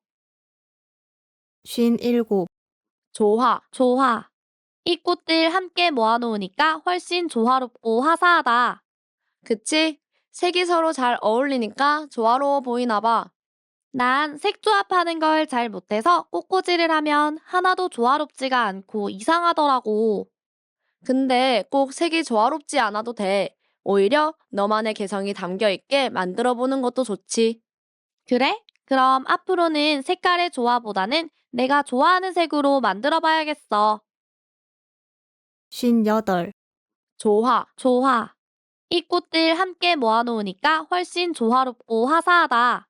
쉰일곱, 조화, 조화. 이 꽃들 함께 모아놓으니까 훨씬 조화롭고 화사하다. 그치? 색이 서로 잘 어울리니까 조화로워 보이나 봐. 난 색조합하는 걸 잘 못해서 꽃꽂이를 하면 하나도 조화롭지가 않고 이상하더라고. 근데 꼭 색이 조화롭지 않아도 돼. 오히려 너만의 개성이 담겨 있게 만들어 보는 것도 좋지. 그래? 그럼 앞으로는 색깔의 조화보다는 내가 좋아하는 색으로 만들어 봐야겠어. 쉰여덟, 조화, 조화. 이 꽃들 함께 모아놓으니까 훨씬 조화롭고 화사하다.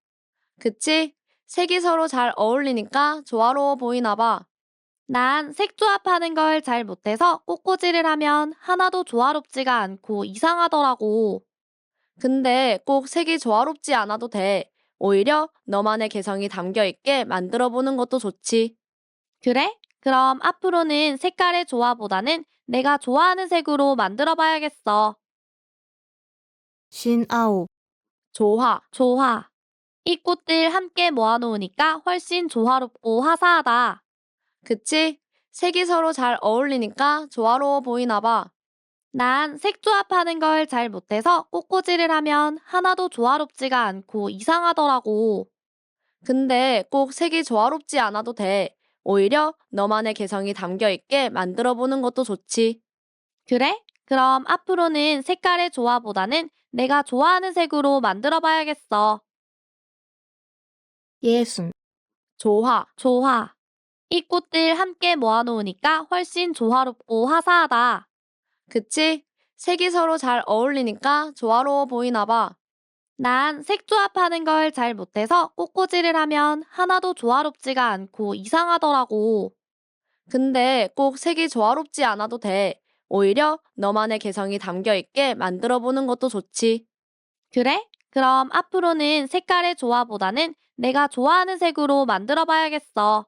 그치? 색이 서로 잘 어울리니까 조화로워 보이나 봐. 난 색조합하는 걸 잘 못해서 꽃꽂이를 하면 하나도 조화롭지가 않고 이상하더라고. 근데 꼭 색이 조화롭지 않아도 돼. 오히려 너만의 개성이 담겨 있게 만들어 보는 것도 좋지. 그래? 그럼 앞으로는 색깔의 조화보다는 내가 좋아하는 색으로 만들어 봐야겠어. 쉰아홉, 조화, 조화. 이 꽃들 함께 모아놓으니까 훨씬 조화롭고 화사하다. 그치? 색이 서로 잘 어울리니까 조화로워 보이나 봐. 난 색조합하는 걸 잘 못해서 꽃꽂이를 하면 하나도 조화롭지가 않고 이상하더라고. 근데 꼭 색이 조화롭지 않아도 돼. 오히려 너만의 개성이 담겨 있게 만들어 보는 것도 좋지. 그래? 그럼 앞으로는 색깔의 조화보다는 내가 좋아하는 색으로 만들어 봐야겠어. 예순, 조화, 조화. 이 꽃들 함께 모아놓으니까 훨씬 조화롭고 화사하다. 그치? 색이 서로 잘 어울리니까 조화로워 보이나 봐. 난 색조합하는 걸 잘 못해서 꽃꽂이를 하면 하나도 조화롭지가 않고 이상하더라고. 근데 꼭 색이 조화롭지 않아도 돼. 오히려 너만의 개성이 담겨 있게 만들어 보는 것도 좋지. 그래? 그럼 앞으로는 색깔의 조화보다는 내가 좋아하는 색으로 만들어 봐야겠어.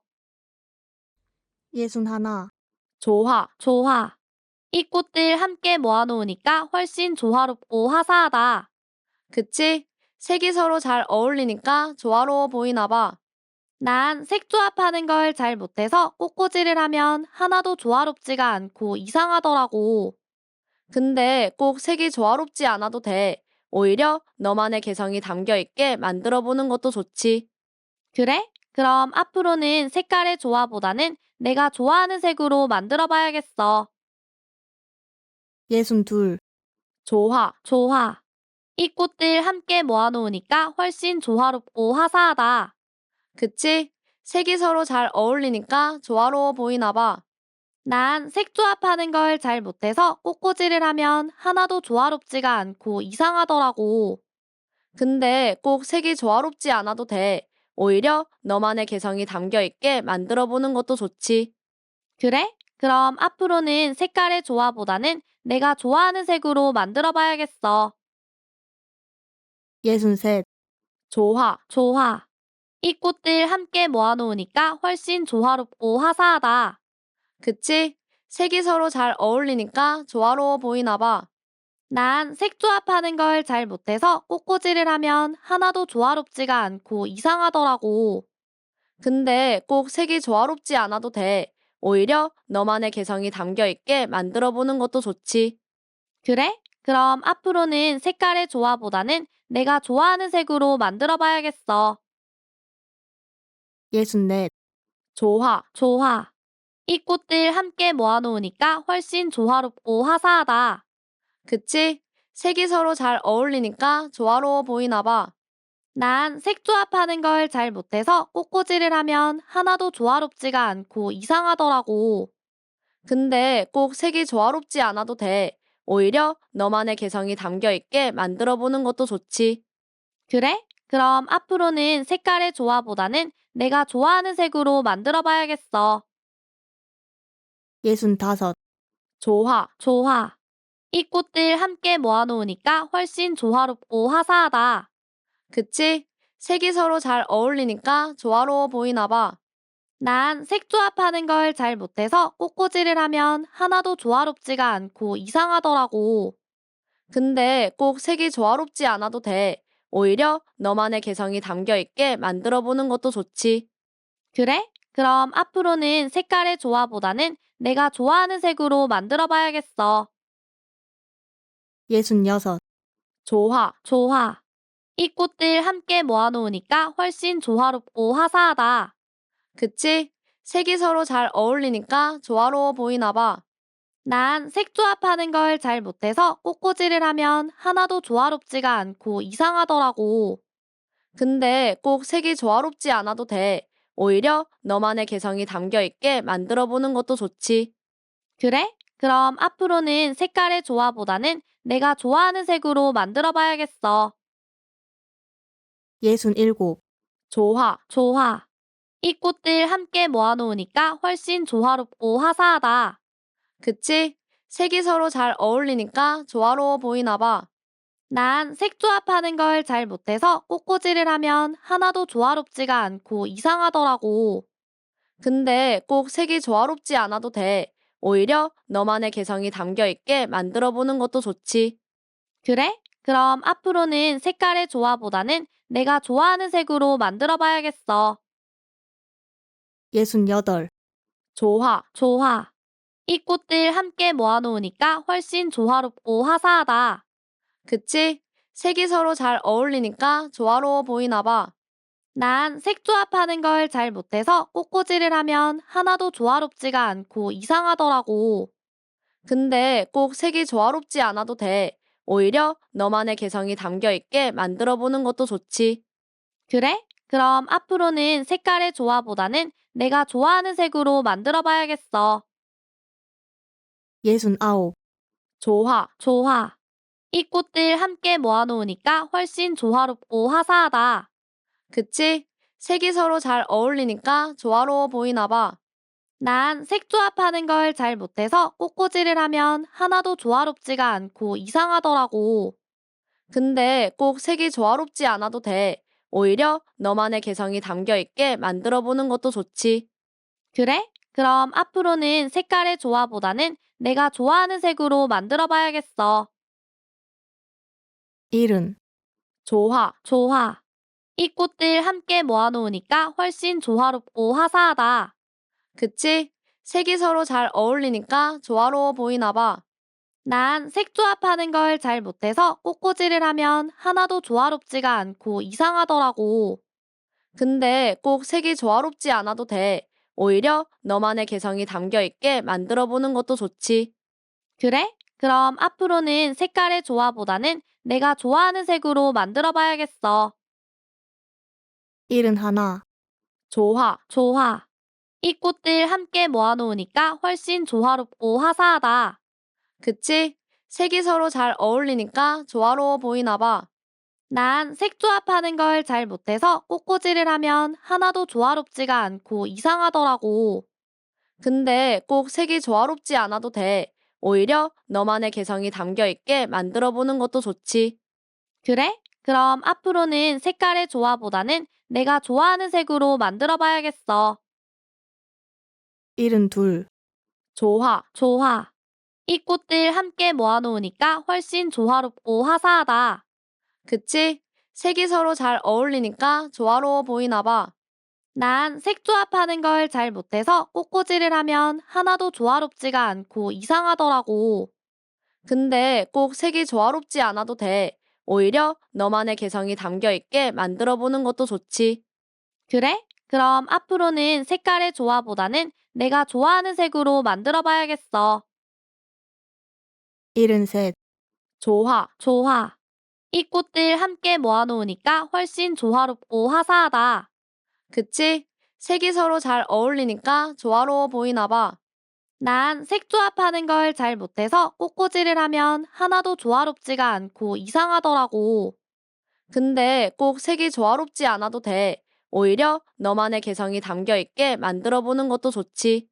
예순하나, 조화, 조화. 이 꽃들 함께 모아놓으니까 훨씬 조화롭고 화사하다. 그치? 색이 서로 잘 어울리니까 조화로워 보이나 봐. 난 색조합하는 걸 잘 못해서 꽃꽂이를 하면 하나도 조화롭지가 않고 이상하더라고. 근데 꼭 색이 조화롭지 않아도 돼. 오히려 너만의 개성이 담겨 있게 만들어 보는 것도 좋지. 그래? 그럼 앞으로는 색깔의 조화보다는 내가 좋아하는 색으로 만들어 봐야겠어. 예순둘, 조화, 조화. 이 꽃들 함께 모아놓으니까 훨씬 조화롭고 화사하다. 그치? 색이 서로 잘 어울리니까 조화로워 보이나 봐. 난 색 조합하는 걸 잘 못해서 꽃꽂이를 하면 하나도 조화롭지가 않고 이상하더라고. 근데 꼭 색이 조화롭지 않아도 돼. 오히려 너만의 개성이 담겨 있게 만들어 보는 것도 좋지. 그래? 그럼 앞으로는 색깔의 조화보다는 내가 좋아하는 색으로 만들어 봐야겠어. 63. 조화. 조화. 이 꽃들 함께 모아놓으니까 훨씬 조화롭고 화사하다. 그치? 색이 서로 잘 어울리니까 조화로워 보이나 봐. 난 색 조합하는 걸 잘 못해서 꽃꽂이를 하면 하나도 조화롭지가 않고 이상하더라고. 근데 꼭 색이 조화롭지 않아도 돼. 오히려 너만의 개성이 담겨 있게 만들어 보는 것도 좋지. 그래? 그럼 앞으로는 색깔의 조화보다는 내가 좋아하는 색으로 만들어 봐야겠어. 64. 조화. 조화. 이 꽃들 함께 모아놓으니까 훨씬 조화롭고 화사하다. 그치? 색이 서로 잘 어울리니까 조화로워 보이나 봐. 난 색 조합하는 걸 잘 못해서 꽃꽂이를 하면 하나도 조화롭지가 않고 이상하더라고. 근데 꼭 색이 조화롭지 않아도 돼. 오히려 너만의 개성이 담겨 있게 만들어 보는 것도 좋지. 그래? 그럼 앞으로는 색깔의 조화보다는 내가 좋아하는 색으로 만들어 봐야겠어. 65. 조화. 조화. 이 꽃들 함께 모아놓으니까 훨씬 조화롭고 화사하다. 그치? 색이 서로 잘 어울리니까 조화로워 보이나 봐. 난 색 조합하는 걸 잘 못해서 꽃꽂이를 하면 하나도 조화롭지가 않고 이상하더라고. 근데 꼭 색이 조화롭지 않아도 돼. 오히려 너만의 개성이 담겨 있게 만들어 보는 것도 좋지. 그래? 그럼 앞으로는 색깔의 조화보다는 내가 좋아하는 색으로 만들어 봐야겠어. 66. 조화. 조화. 이 꽃들 함께 모아놓으니까 훨씬 조화롭고 화사하다. 그치? 색이 서로 잘 어울리니까 조화로워 보이나 봐. 난 색 조합하는 걸 잘 못해서 꽃꽂이를 하면 하나도 조화롭지가 않고 이상하더라고. 근데 꼭 색이 조화롭지 않아도 돼. 오히려 너만의 개성이 담겨 있게 만들어 보는 것도 좋지. 그래? 그럼 앞으로는 색깔의 조화보다는 내가 좋아하는 색으로 만들어 봐야겠어. 67. 조화. 조화. 이 꽃들 함께 모아놓으니까 훨씬 조화롭고 화사하다. 그치? 색이 서로 잘 어울리니까 조화로워 보이나 봐. 난 색 조합하는 걸 잘 못해서 꽃꽂이를 하면 하나도 조화롭지가 않고 이상하더라고. 근데 꼭 색이 조화롭지 않아도 돼. 오히려 너만의 개성이 담겨 있게 만들어 보는 것도 좋지. 그래? 그럼 앞으로는 색깔의 조화보다는 내가 좋아하는 색으로 만들어 봐야겠어. 68. 조화. 조화. 이 꽃들 함께 모아놓으니까 훨씬 조화롭고 화사하다. 그치? 색이 서로 잘 어울리니까 조화로워 보이나 봐. 난 색 조합하는 걸 잘 못해서 꽃꽂이를 하면 하나도 조화롭지가 않고 이상하더라고. 근데 꼭 색이 조화롭지 않아도 돼. 오히려 너만의 개성이 담겨 있게 만들어 보는 것도 좋지. 그래? 그럼 앞으로는 색깔의 조화보다는 내가 좋아하는 색으로 만들어 봐야겠어. 69. 조화. 조화. 이 꽃들 함께 모아놓으니까 훨씬 조화롭고 화사하다. 그치? 색이 서로 잘 어울리니까 조화로워 보이나 봐. 난 색 조합하는 걸 잘 못해서 꽃꽂이를 하면 하나도 조화롭지가 않고 이상하더라고. 근데 꼭 색이 조화롭지 않아도 돼. 오히려 너만의 개성이 담겨 있게 만들어 보는 것도 좋지. 그래? 그럼 앞으로는 색깔의 조화보다는 내가 좋아하는 색으로 만들어 봐야겠어. 70. 조화. 조화. 이 꽃들 함께 모아놓으니까 훨씬 조화롭고 화사하다. 그치? 색이 서로 잘 어울리니까 조화로워 보이나 봐. 난 색 조합하는 걸 잘 못해서 꽃꽂이를 하면 하나도 조화롭지가 않고 이상하더라고. 근데 꼭 색이 조화롭지 않아도 돼. 오히려 너만의 개성이 담겨 있게 만들어 보는 것도 좋지. 그래? 그럼 앞으로는 색깔의 조화보다는 내가 좋아하는 색으로 만들어 봐야겠어. 71. 조화. 조화. 이 꽃들 함께 모아놓으니까 훨씬 조화롭고 화사하다. 그치? 색이 서로 잘 어울리니까 조화로워 보이나 봐. 난 색조합하는 걸 잘 못해서 꽃꽂이를 하면 하나도 조화롭지가 않고 이상하더라고. 근데 꼭 색이 조화롭지 않아도 돼. 오히려 너만의 개성이 담겨 있게 만들어 보는 것도 좋지. 그래? 그럼 앞으로는 색깔의 조화보다는 내가 좋아하는 색으로 만들어 봐야겠어. 72. 조화. 조화. 이 꽃들 함께 모아놓으니까 훨씬 조화롭고 화사하다. 그치? 색이 서로 잘 어울리니까 조화로워 보이나 봐. 난 색조합하는 걸 잘 못해서 꽃꽂이를 하면 하나도 조화롭지가 않고 이상하더라고. 근데 꼭 색이 조화롭지 않아도 돼. 오히려 너만의 개성이 담겨 있게 만들어 보는 것도 좋지. 그래? 그럼 앞으로는 색깔의 조화보다는 내가 좋아하는 색으로 만들어 봐야겠어. 73. 조화. 조화. 이 꽃들 함께 모아놓으니까 훨씬 조화롭고 화사하다. 그치? 색이 서로 잘 어울리니까 조화로워 보이나 봐. 난 색조합하는 걸 잘 못해서 꽃꽂이를 하면 하나도 조화롭지가 않고 이상하더라고. 근데 꼭 색이 조화롭지 않아도 돼. 오히려 너만의 개성이 담겨 있게 만들어 보는 것도 좋지.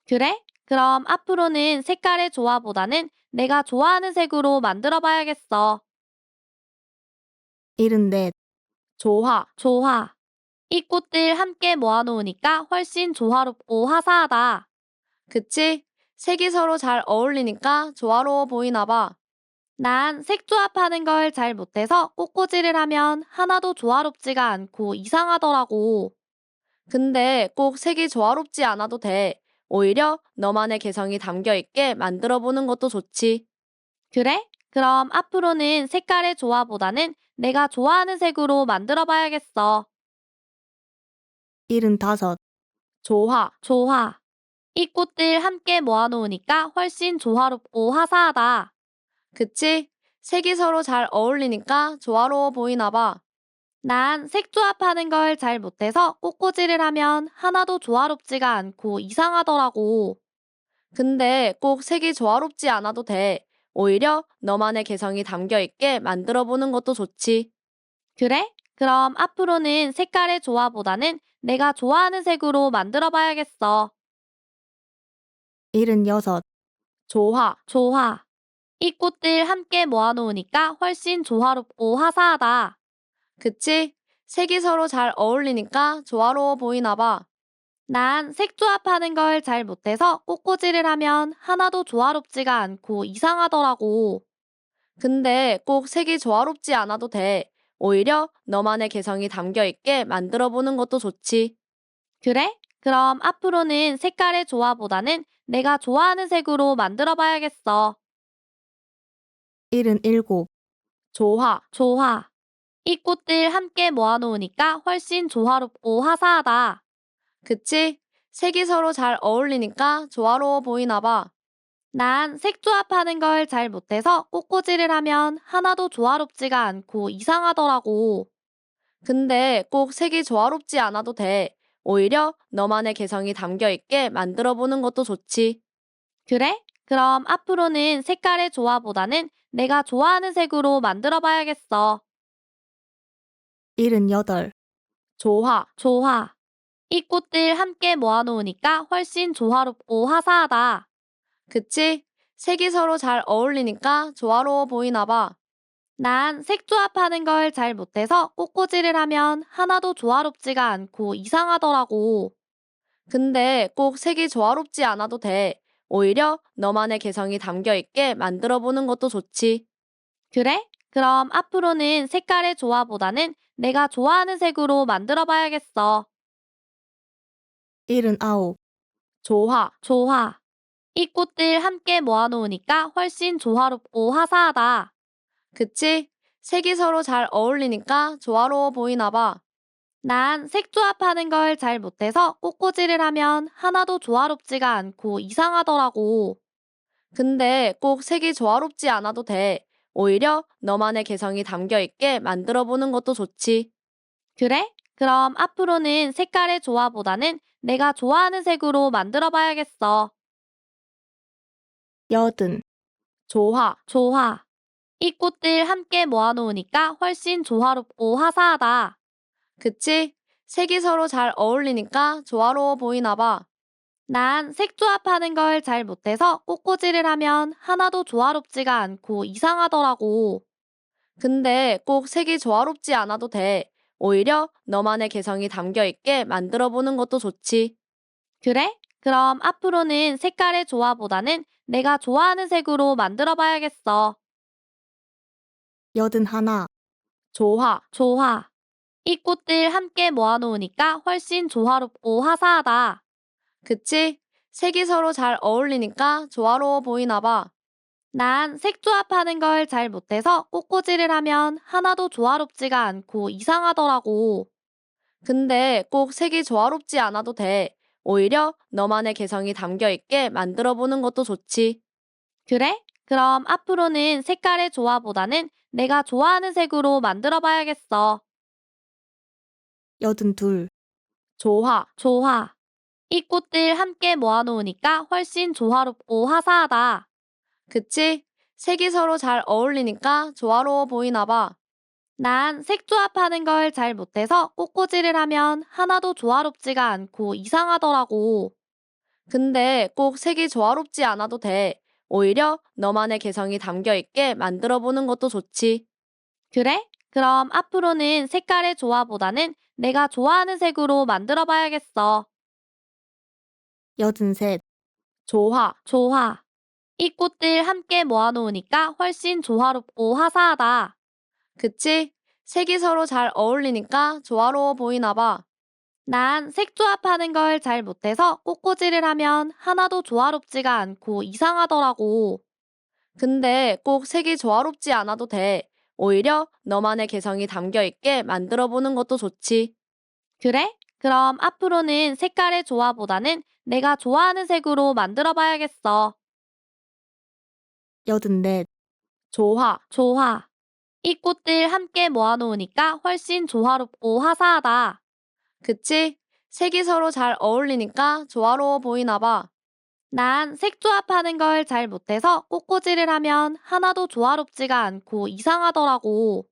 그래? 그럼 앞으로는 색깔의 조화보다는 내가 좋아하는 색으로 만들어 봐야겠어. 74. 조화. 조화. 이 꽃들 함께 모아놓으니까 훨씬 조화롭고 화사하다. 그치? 색이 서로 잘 어울리니까 조화로워 보이나 봐. 난 색조합하는 걸 잘 못해서 꽃꽂이를 하면 하나도 조화롭지가 않고 이상하더라고. 근데 꼭 색이 조화롭지 않아도 돼. 오히려 너만의 개성이 담겨 있게 만들어 보는 것도 좋지. 그래? 그럼 앞으로는 색깔의 조화보다는 내가 좋아하는 색으로 만들어 봐야겠어. 75. 조화. 조화. 이 꽃들 함께 모아놓으니까 훨씬 조화롭고 화사하다. 그치? 색이 서로 잘 어울리니까 조화로워 보이나 봐. 난 색조합하는 걸 잘 못해서 꽃꽂이를 하면 하나도 조화롭지가 않고 이상하더라고. 근데 꼭 색이 조화롭지 않아도 돼. 오히려 너만의 개성이 담겨 있게 만들어 보는 것도 좋지. 그래? 그럼 앞으로는 색깔의 조화보다는 내가 좋아하는 색으로 만들어 봐야겠어. 76. 조화. 조화. 이 꽃들 함께 모아놓으니까 훨씬 조화롭고 화사하다. 그치? 색이 서로 잘 어울리니까 조화로워 보이나 봐. 난 색조합하는 걸 잘 못해서 꽃꽂이를 하면 하나도 조화롭지가 않고 이상하더라고. 근데 꼭 색이 조화롭지 않아도 돼. 오히려 너만의 개성이 담겨 있게 만들어 보는 것도 좋지. 그래? 그럼 앞으로는 색깔의 조화보다는 내가 좋아하는 색으로 만들어 봐야겠어. 77. 조화. 조화. 이 꽃들 함께 모아놓으니까 훨씬 조화롭고 화사하다. 그치? 색이 서로 잘 어울리니까 조화로워 보이나 봐. 난 색조합하는 걸 잘 못해서 꽃꽂이를 하면 하나도 조화롭지가 않고 이상하더라고. 근데 꼭 색이 조화롭지 않아도 돼. 오히려 너만의 개성이 담겨 있게 만들어 보는 것도 좋지. 그래? 그럼 앞으로는 색깔의 조화보다는 내가 좋아하는 색으로 만들어 봐야겠어. 78. 조화. 조화. 이 꽃들 함께 모아놓으니까 훨씬 조화롭고 화사하다. 그치? 색이 서로 잘 어울리니까 조화로워 보이나 봐. 난 색조합하는 걸 잘 못해서 꽃꽂이를 하면 하나도 조화롭지가 않고 이상하더라고. 근데 꼭 색이 조화롭지 않아도 돼. 오히려 너만의 개성이 담겨 있게 만들어 보는 것도 좋지. 그래? 그럼 앞으로는 색깔의 조화보다는 내가 좋아하는 색으로 만들어 봐야겠어. 79. 조화. 조화. 이 꽃들 함께 모아놓으니까 훨씬 조화롭고 화사하다. 그치? 색이 서로 잘 어울리니까 조화로워 보이나 봐. 난 색조합하는 걸 잘 못해서 꽃꽂이를 하면 하나도 조화롭지가 않고 이상하더라고. 근데 꼭 색이 조화롭지 않아도 돼. 오히려 너만의 개성이 담겨 있게 만들어 보는 것도 좋지. 그래? 그럼 앞으로는 색깔의 조화보다는 내가 좋아하는 색으로 만들어 봐야겠어. 여든, 조화, 조화. 이 꽃들 함께 모아놓으니까 훨씬 조화롭고 화사하다. 그치? 색이 서로 잘 어울리니까 조화로워 보이나 봐. 난 색조합하는 걸 잘 못해서 꽃꽂이를 하면 하나도 조화롭지가 않고 이상하더라고. 근데 꼭 색이 조화롭지 않아도 돼. 오히려 너만의 개성이 담겨 있게 만들어 보는 것도 좋지. 그래? 그럼 앞으로는 색깔의 조화보다는 내가 좋아하는 색으로 만들어 봐야겠어. 여든 하나, 조화, 조화. 이 꽃들 함께 모아놓으니까 훨씬 조화롭고 화사하다. 그치? 색이 서로 잘 어울리니까 조화로워 보이나 봐. 난 색조합하는 걸 잘 못해서 꽃꽂이를 하면 하나도 조화롭지가 않고 이상하더라고. 근데 꼭 색이 조화롭지 않아도 돼. 오히려 너만의 개성이 담겨 있게 만들어 보는 것도 좋지. 그래? 그럼 앞으로는 색깔의 조화보다는 내가 좋아하는 색으로 만들어 봐야겠어. 여든 둘, 조화, 조화. 이 꽃들 함께 모아놓으니까 훨씬 조화롭고 화사하다. 그치? 색이 서로 잘 어울리니까 조화로워 보이나 봐. 난 색조합하는 걸 잘 못해서 꽃꽂이를 하면 하나도 조화롭지가 않고 이상하더라고. 근데 꼭 색이 조화롭지 않아도 돼. 오히려 너만의 개성이 담겨 있게 만들어 보는 것도 좋지. 그래? 그럼 앞으로는 색깔의 조화보다는 내가 좋아하는 색으로 만들어 봐야겠어. 여든 셋, 조화, 조화. 이 꽃들 함께 모아놓으니까 훨씬 조화롭고 화사하다. 그치? 색이 서로 잘 어울리니까 조화로워 보이나 봐. 난 색조합하는 걸 잘 못해서 꽃꽂이를 하면 하나도 조화롭지가 않고 이상하더라고. 근데 꼭 색이 조화롭지 않아도 돼. 오히려 너만의 개성이 담겨 있게 만들어 보는 것도 좋지. 그래? 그럼 앞으로는 색깔의 조화보다는 내가 좋아하는 색으로 만들어 봐야겠어. 여든 넷, 조화, 조화. 이 꽃들 함께 모아놓으니까 훨씬 조화롭고 화사하다. 그치? 색이 서로 잘 어울리니까 조화로워 보이나 봐. 난 색조합하는 걸 잘 못해서 꽃꽂이를 하면 하나도 조화롭지가 않고 이상하더라고.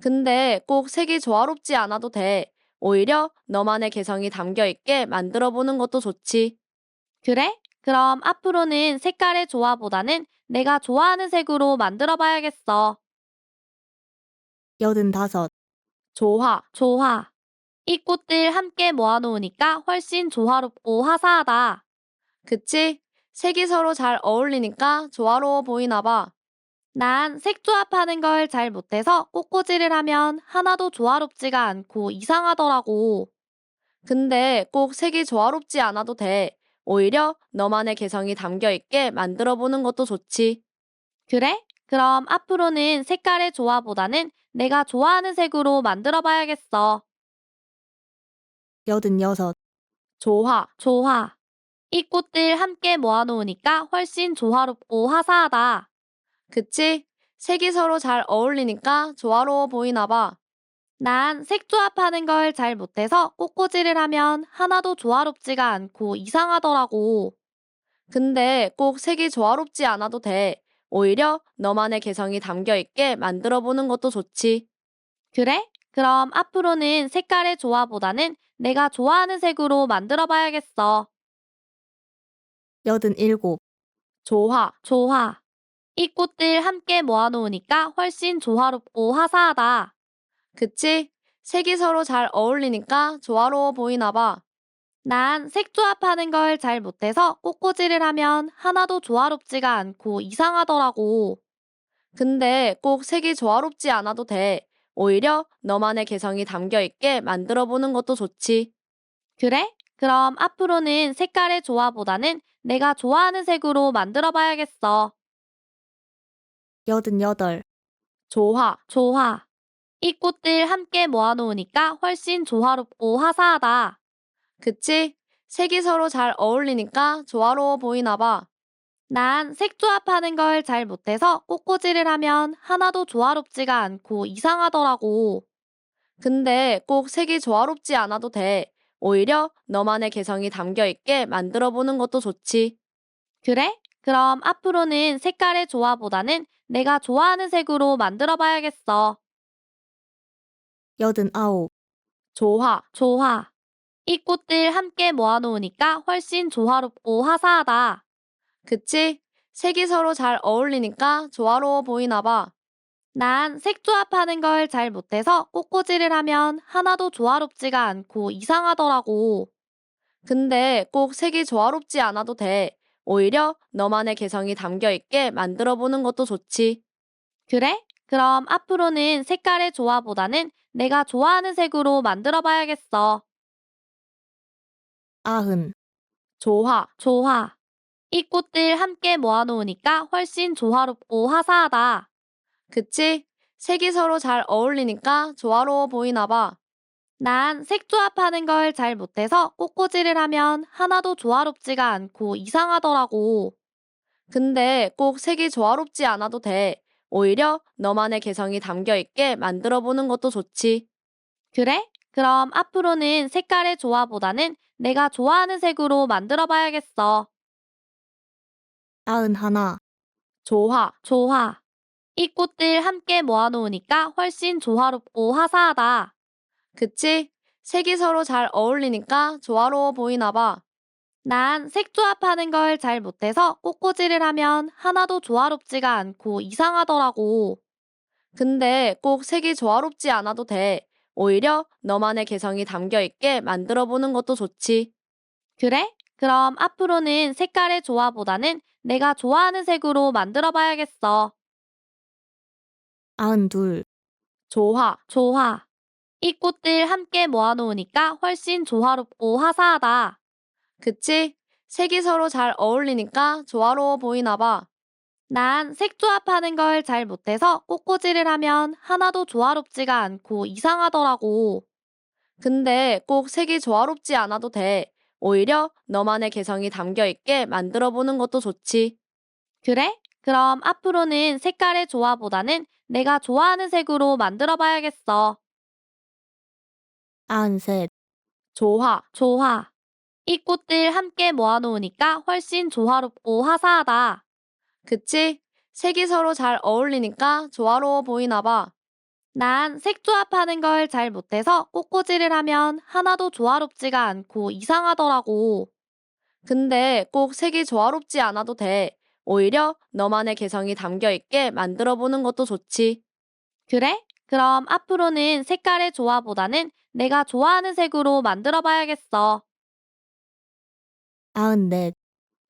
근데 꼭 색이 조화롭지 않아도 돼. 오히려 너만의 개성이 담겨 있게 만들어 보는 것도 좋지. 그래? 그럼 앞으로는 색깔의 조화보다는 내가 좋아하는 색으로 만들어 봐야겠어. 여든 다섯, 조화, 조화. 이 꽃들 함께 모아놓으니까 훨씬 조화롭고 화사하다. 그치? 색이 서로 잘 어울리니까 조화로워 보이나 봐. 난 색조합하는 걸 잘 못해서 꽃꽂이를 하면 하나도 조화롭지가 않고 이상하더라고. 근데 꼭 색이 조화롭지 않아도 돼. 오히려 너만의 개성이 담겨 있게 만들어 보는 것도 좋지. 그래? 그럼 앞으로는 색깔의 조화보다는 내가 좋아하는 색으로 만들어 봐야겠어. 여든 여섯, 조화, 조화. 이 꽃들 함께 모아놓으니까 훨씬 조화롭고 화사하다. 그치? 색이 서로 잘 어울리니까 조화로워 보이나 봐. 난 색조합하는 걸 잘 못해서 꽃꽂이를 하면 하나도 조화롭지가 않고 이상하더라고. 근데 꼭 색이 조화롭지 않아도 돼. 오히려 너만의 개성이 담겨 있게 만들어 보는 것도 좋지. 그래? 그럼 앞으로는 색깔의 조화보다는 내가 좋아하는 색으로 만들어 봐야겠어. 여든 일곱, 조화, 조화. 이 꽃들 함께 모아놓으니까 훨씬 조화롭고 화사하다. 그치? 색이 서로 잘 어울리니까 조화로워 보이나 봐. 난 색조합하는 걸 잘 못해서 꽃꽂이를 하면 하나도 조화롭지가 않고 이상하더라고. 근데 꼭 색이 조화롭지 않아도 돼. 오히려 너만의 개성이 담겨 있게 만들어 보는 것도 좋지. 그래? 그럼 앞으로는 색깔의 조화보다는 내가 좋아하는 색으로 만들어 봐야겠어. 여든 여덟, 조화, 조화. 이 꽃들 함께 모아놓으니까 훨씬 조화롭고 화사하다. 그치? 색이 서로 잘 어울리니까 조화로워 보이나 봐. 난 색조합하는 걸 잘 못해서 꽃꽂이를 하면 하나도 조화롭지가 않고 이상하더라고. 근데 꼭 색이 조화롭지 않아도 돼. 오히려 너만의 개성이 담겨 있게 만들어 보는 것도 좋지. 그래? 그럼 앞으로는 색깔의 조화보다는 내가 좋아하는 색으로 만들어 봐야겠어. 89. 조화. 조화. 이 꽃들 함께 모아놓으니까 훨씬 조화롭고 화사하다. 그치? 색이 서로 잘 어울리니까 조화로워 보이나 봐. 난 색 조합하는 걸 잘 못해서 꽃꽂이를 하면 하나도 조화롭지가 않고 이상하더라고. 근데 꼭 색이 조화롭지 않아도 돼. 오히려 너만의 개성이 담겨 있게 만들어 보는 것도 좋지. 그래? 그럼 앞으로는 색깔의 조화보다는 내가 좋아하는 색으로 만들어 봐야겠어. 90. 조화. 조화. 이 꽃들 함께 모아놓으니까 훨씬 조화롭고 화사하다. 그치? 색이 서로 잘 어울리니까 조화로워 보이나 봐. 난 색 조합하는 걸 잘 못해서 꽃꽂이를 하면 하나도 조화롭지가 않고 이상하더라고. 근데 꼭 색이 조화롭지 않아도 돼. 오히려 너만의 개성이 담겨 있게 만들어 보는 것도 좋지. 그래? 그럼 앞으로는 색깔의 조화보다는 내가 좋아하는 색으로 만들어 봐야겠어. 91. 조화. 조화. 이 꽃들 함께 모아놓으니까 훨씬 조화롭고 화사하다. 그치? 색이 서로 잘 어울리니까 조화로워 보이나 봐. 난 색 조합하는 걸 잘 못해서 꽃꽂이를 하면 하나도 조화롭지가 않고 이상하더라고. 근데 꼭 색이 조화롭지 않아도 돼. 오히려 너만의 개성이 담겨 있게 만들어 보는 것도 좋지. 그래? 그럼 앞으로는 색깔의 조화보다는 내가 좋아하는 색으로 만들어 봐야겠어. 92. 조화. 조화. 이 꽃들 함께 모아놓으니까 훨씬 조화롭고 화사하다. 그치? 색이 서로 잘 어울리니까 조화로워 보이나 봐. 난 색 조합하는 걸 잘 못해서 꽃꽂이를 하면 하나도 조화롭지가 않고 이상하더라고. 근데 꼭 색이 조화롭지 않아도 돼. 오히려 너만의 개성이 담겨 있게 만들어 보는 것도 좋지. 그래? 그럼 앞으로는 색깔의 조화보다는 내가 좋아하는 색으로 만들어 봐야겠어. 93. 조화. 조화. 이 꽃들 함께 모아놓으니까 훨씬 조화롭고 화사하다. 그치? 색이 서로 잘 어울리니까 조화로워 보이나 봐. 난 색 조합하는 걸 잘 못해서 꽃꽂이를 하면 하나도 조화롭지가 않고 이상하더라고. 근데 꼭 색이 조화롭지 않아도 돼. 오히려 너만의 개성이 담겨 있게 만들어 보는 것도 좋지. 그래? 그럼 앞으로는 색깔의 조화보다는 내가 좋아하는 색으로 만들어 봐야겠어. 94.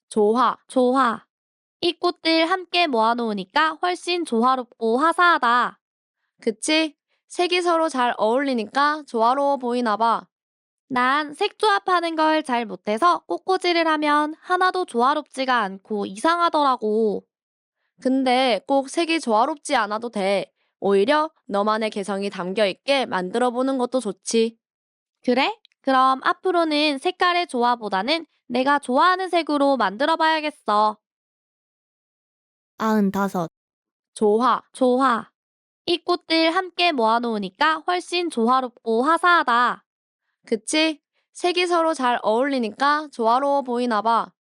조화. 조화. 이 꽃들 함께 모아놓으니까 훨씬 조화롭고 화사하다. 그치? 색이 서로 잘 어울리니까 조화로워 보이나 봐. 난 색 조합하는 걸 잘 못해서 꽃꽂이를 하면 하나도 조화롭지가 않고 이상하더라고. 근데 꼭 색이 조화롭지 않아도 돼. 오히려 너만의 개성이 담겨 있게 만들어 보는 것도 좋지. 그래? 그럼 앞으로는 색깔의 조화보다는 내가 좋아하는 색으로 만들어 봐야겠어. 95. 조화. 조화. 이 꽃들 함께 모아놓으니까 훨씬 조화롭고 화사하다. 그치? 색이 서로 잘 어울리니까 조화로워 보이나 봐.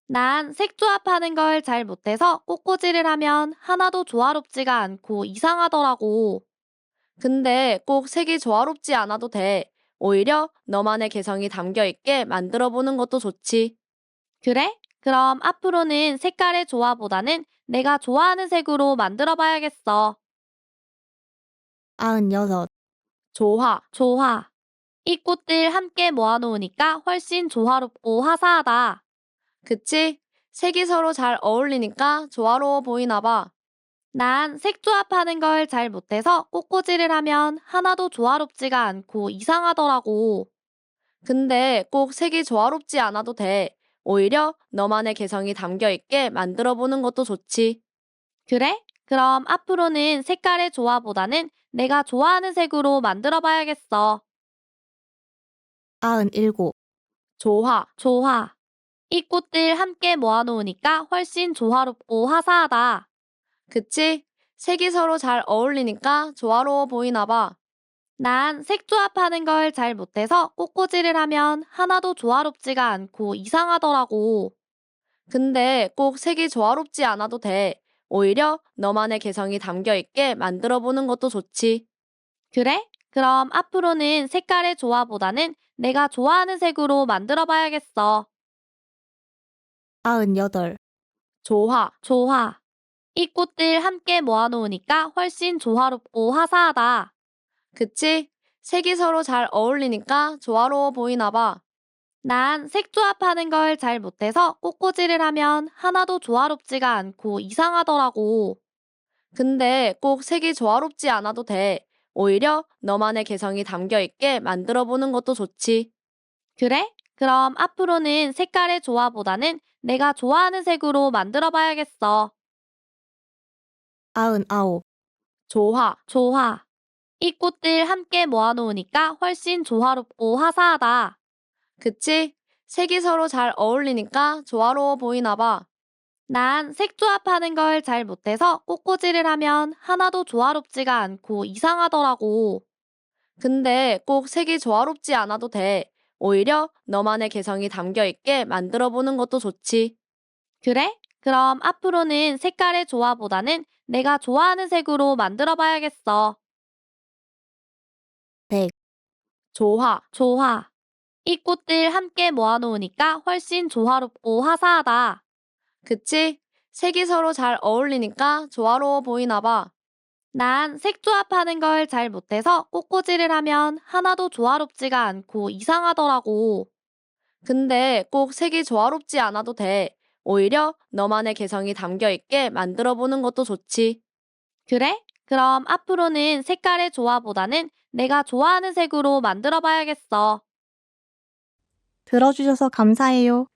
난 색 조합하는 걸 잘 못해서 꽃꽂이를 하면 하나도 조화롭지가 않고 이상하더라고. 근데 꼭 색이 조화롭지 않아도 돼. 오히려 너만의 개성이 담겨 있게 만들어 보는 것도 좋지. 그래? 그럼 앞으로는 색깔의 조화보다는 내가 좋아하는 색으로 만들어 봐야겠어. 96. 조화. 조화. 이 꽃들 함께 모아놓으니까 훨씬 조화롭고 화사하다. 그치? 색이 서로 잘 어울리니까 조화로워 보이나 봐. 난 색 조합하는 걸 잘 못해서 꽃꽂이를 하면 하나도 조화롭지가 않고 이상하더라고. 근데 꼭 색이 조화롭지 않아도 돼. 오히려 너만의 개성이 담겨 있게 만들어 보는 것도 좋지. 그래? 그럼 앞으로는 색깔의 조화보다는 내가 좋아하는 색으로 만들어 봐야겠어. 97. 조화. 조화. 이 꽃들 함께 모아놓으니까 훨씬 조화롭고 화사하다. 그치? 색이 서로 잘 어울리니까 조화로워 보이나 봐. 난 색 조합하는 걸 잘 못해서 꽃꽂이를 하면 하나도 조화롭지가 않고 이상하더라고. 근데 꼭 색이 조화롭지 않아도 돼. 오히려 너만의 개성이 담겨 있게 만들어 보는 것도 좋지. 그래? 그럼 앞으로는 색깔의 조화보다는 내가 좋아하는 색으로 만들어 봐야겠어. 98. 조화. 조화. 이 꽃들 함께 모아놓으니까 훨씬 조화롭고 화사하다. 그치? 색이 서로 잘 어울리니까 조화로워 보이나 봐. 난 색 조합하는 걸 잘 못해서 꽃꽂이를 하면 하나도 조화롭지가 않고 이상하더라고. 근데 꼭 색이 조화롭지 않아도 돼. 오히려 너만의 개성이 담겨 있게 만들어 보는 것도 좋지. 그래? 그럼 앞으로는 색깔의 조화보다는 내가 좋아하는 색으로 만들어 봐야겠어. 99. 조화. 조화. 이 꽃들 함께 모아놓으니까 훨씬 조화롭고 화사하다. 그치? 색이 서로 잘 어울리니까 조화로워 보이나 봐. 난 색 조합하는 걸 잘 못해서 꽃꽂이를 하면 하나도 조화롭지가 않고 이상하더라고. 근데 꼭 색이 조화롭지 않아도 돼. 오히려 너만의 개성이 담겨 있게 만들어 보는 것도 좋지. 그래? 그럼 앞으로는 색깔의 조화보다는 내가 좋아하는 색으로 만들어 봐야겠어. 100. 조화. 조화. 이 꽃들 함께 모아놓으니까 훨씬 조화롭고 화사하다. 그치? 색이 서로 잘 어울리니까 조화로워 보이나 봐. 난 색 조합하는 걸 잘 못해서 꽃꽂이를 하면 하나도 조화롭지가 않고 이상하더라고. 근데 꼭 색이 조화롭지 않아도 돼. 오히려 너만의 개성이 담겨 있게 만들어 보는 것도 좋지. 그래? 그럼 앞으로는 색깔의 조화보다는 내가 좋아하는 색으로 만들어 봐야겠어. 들어주셔서 감사해요.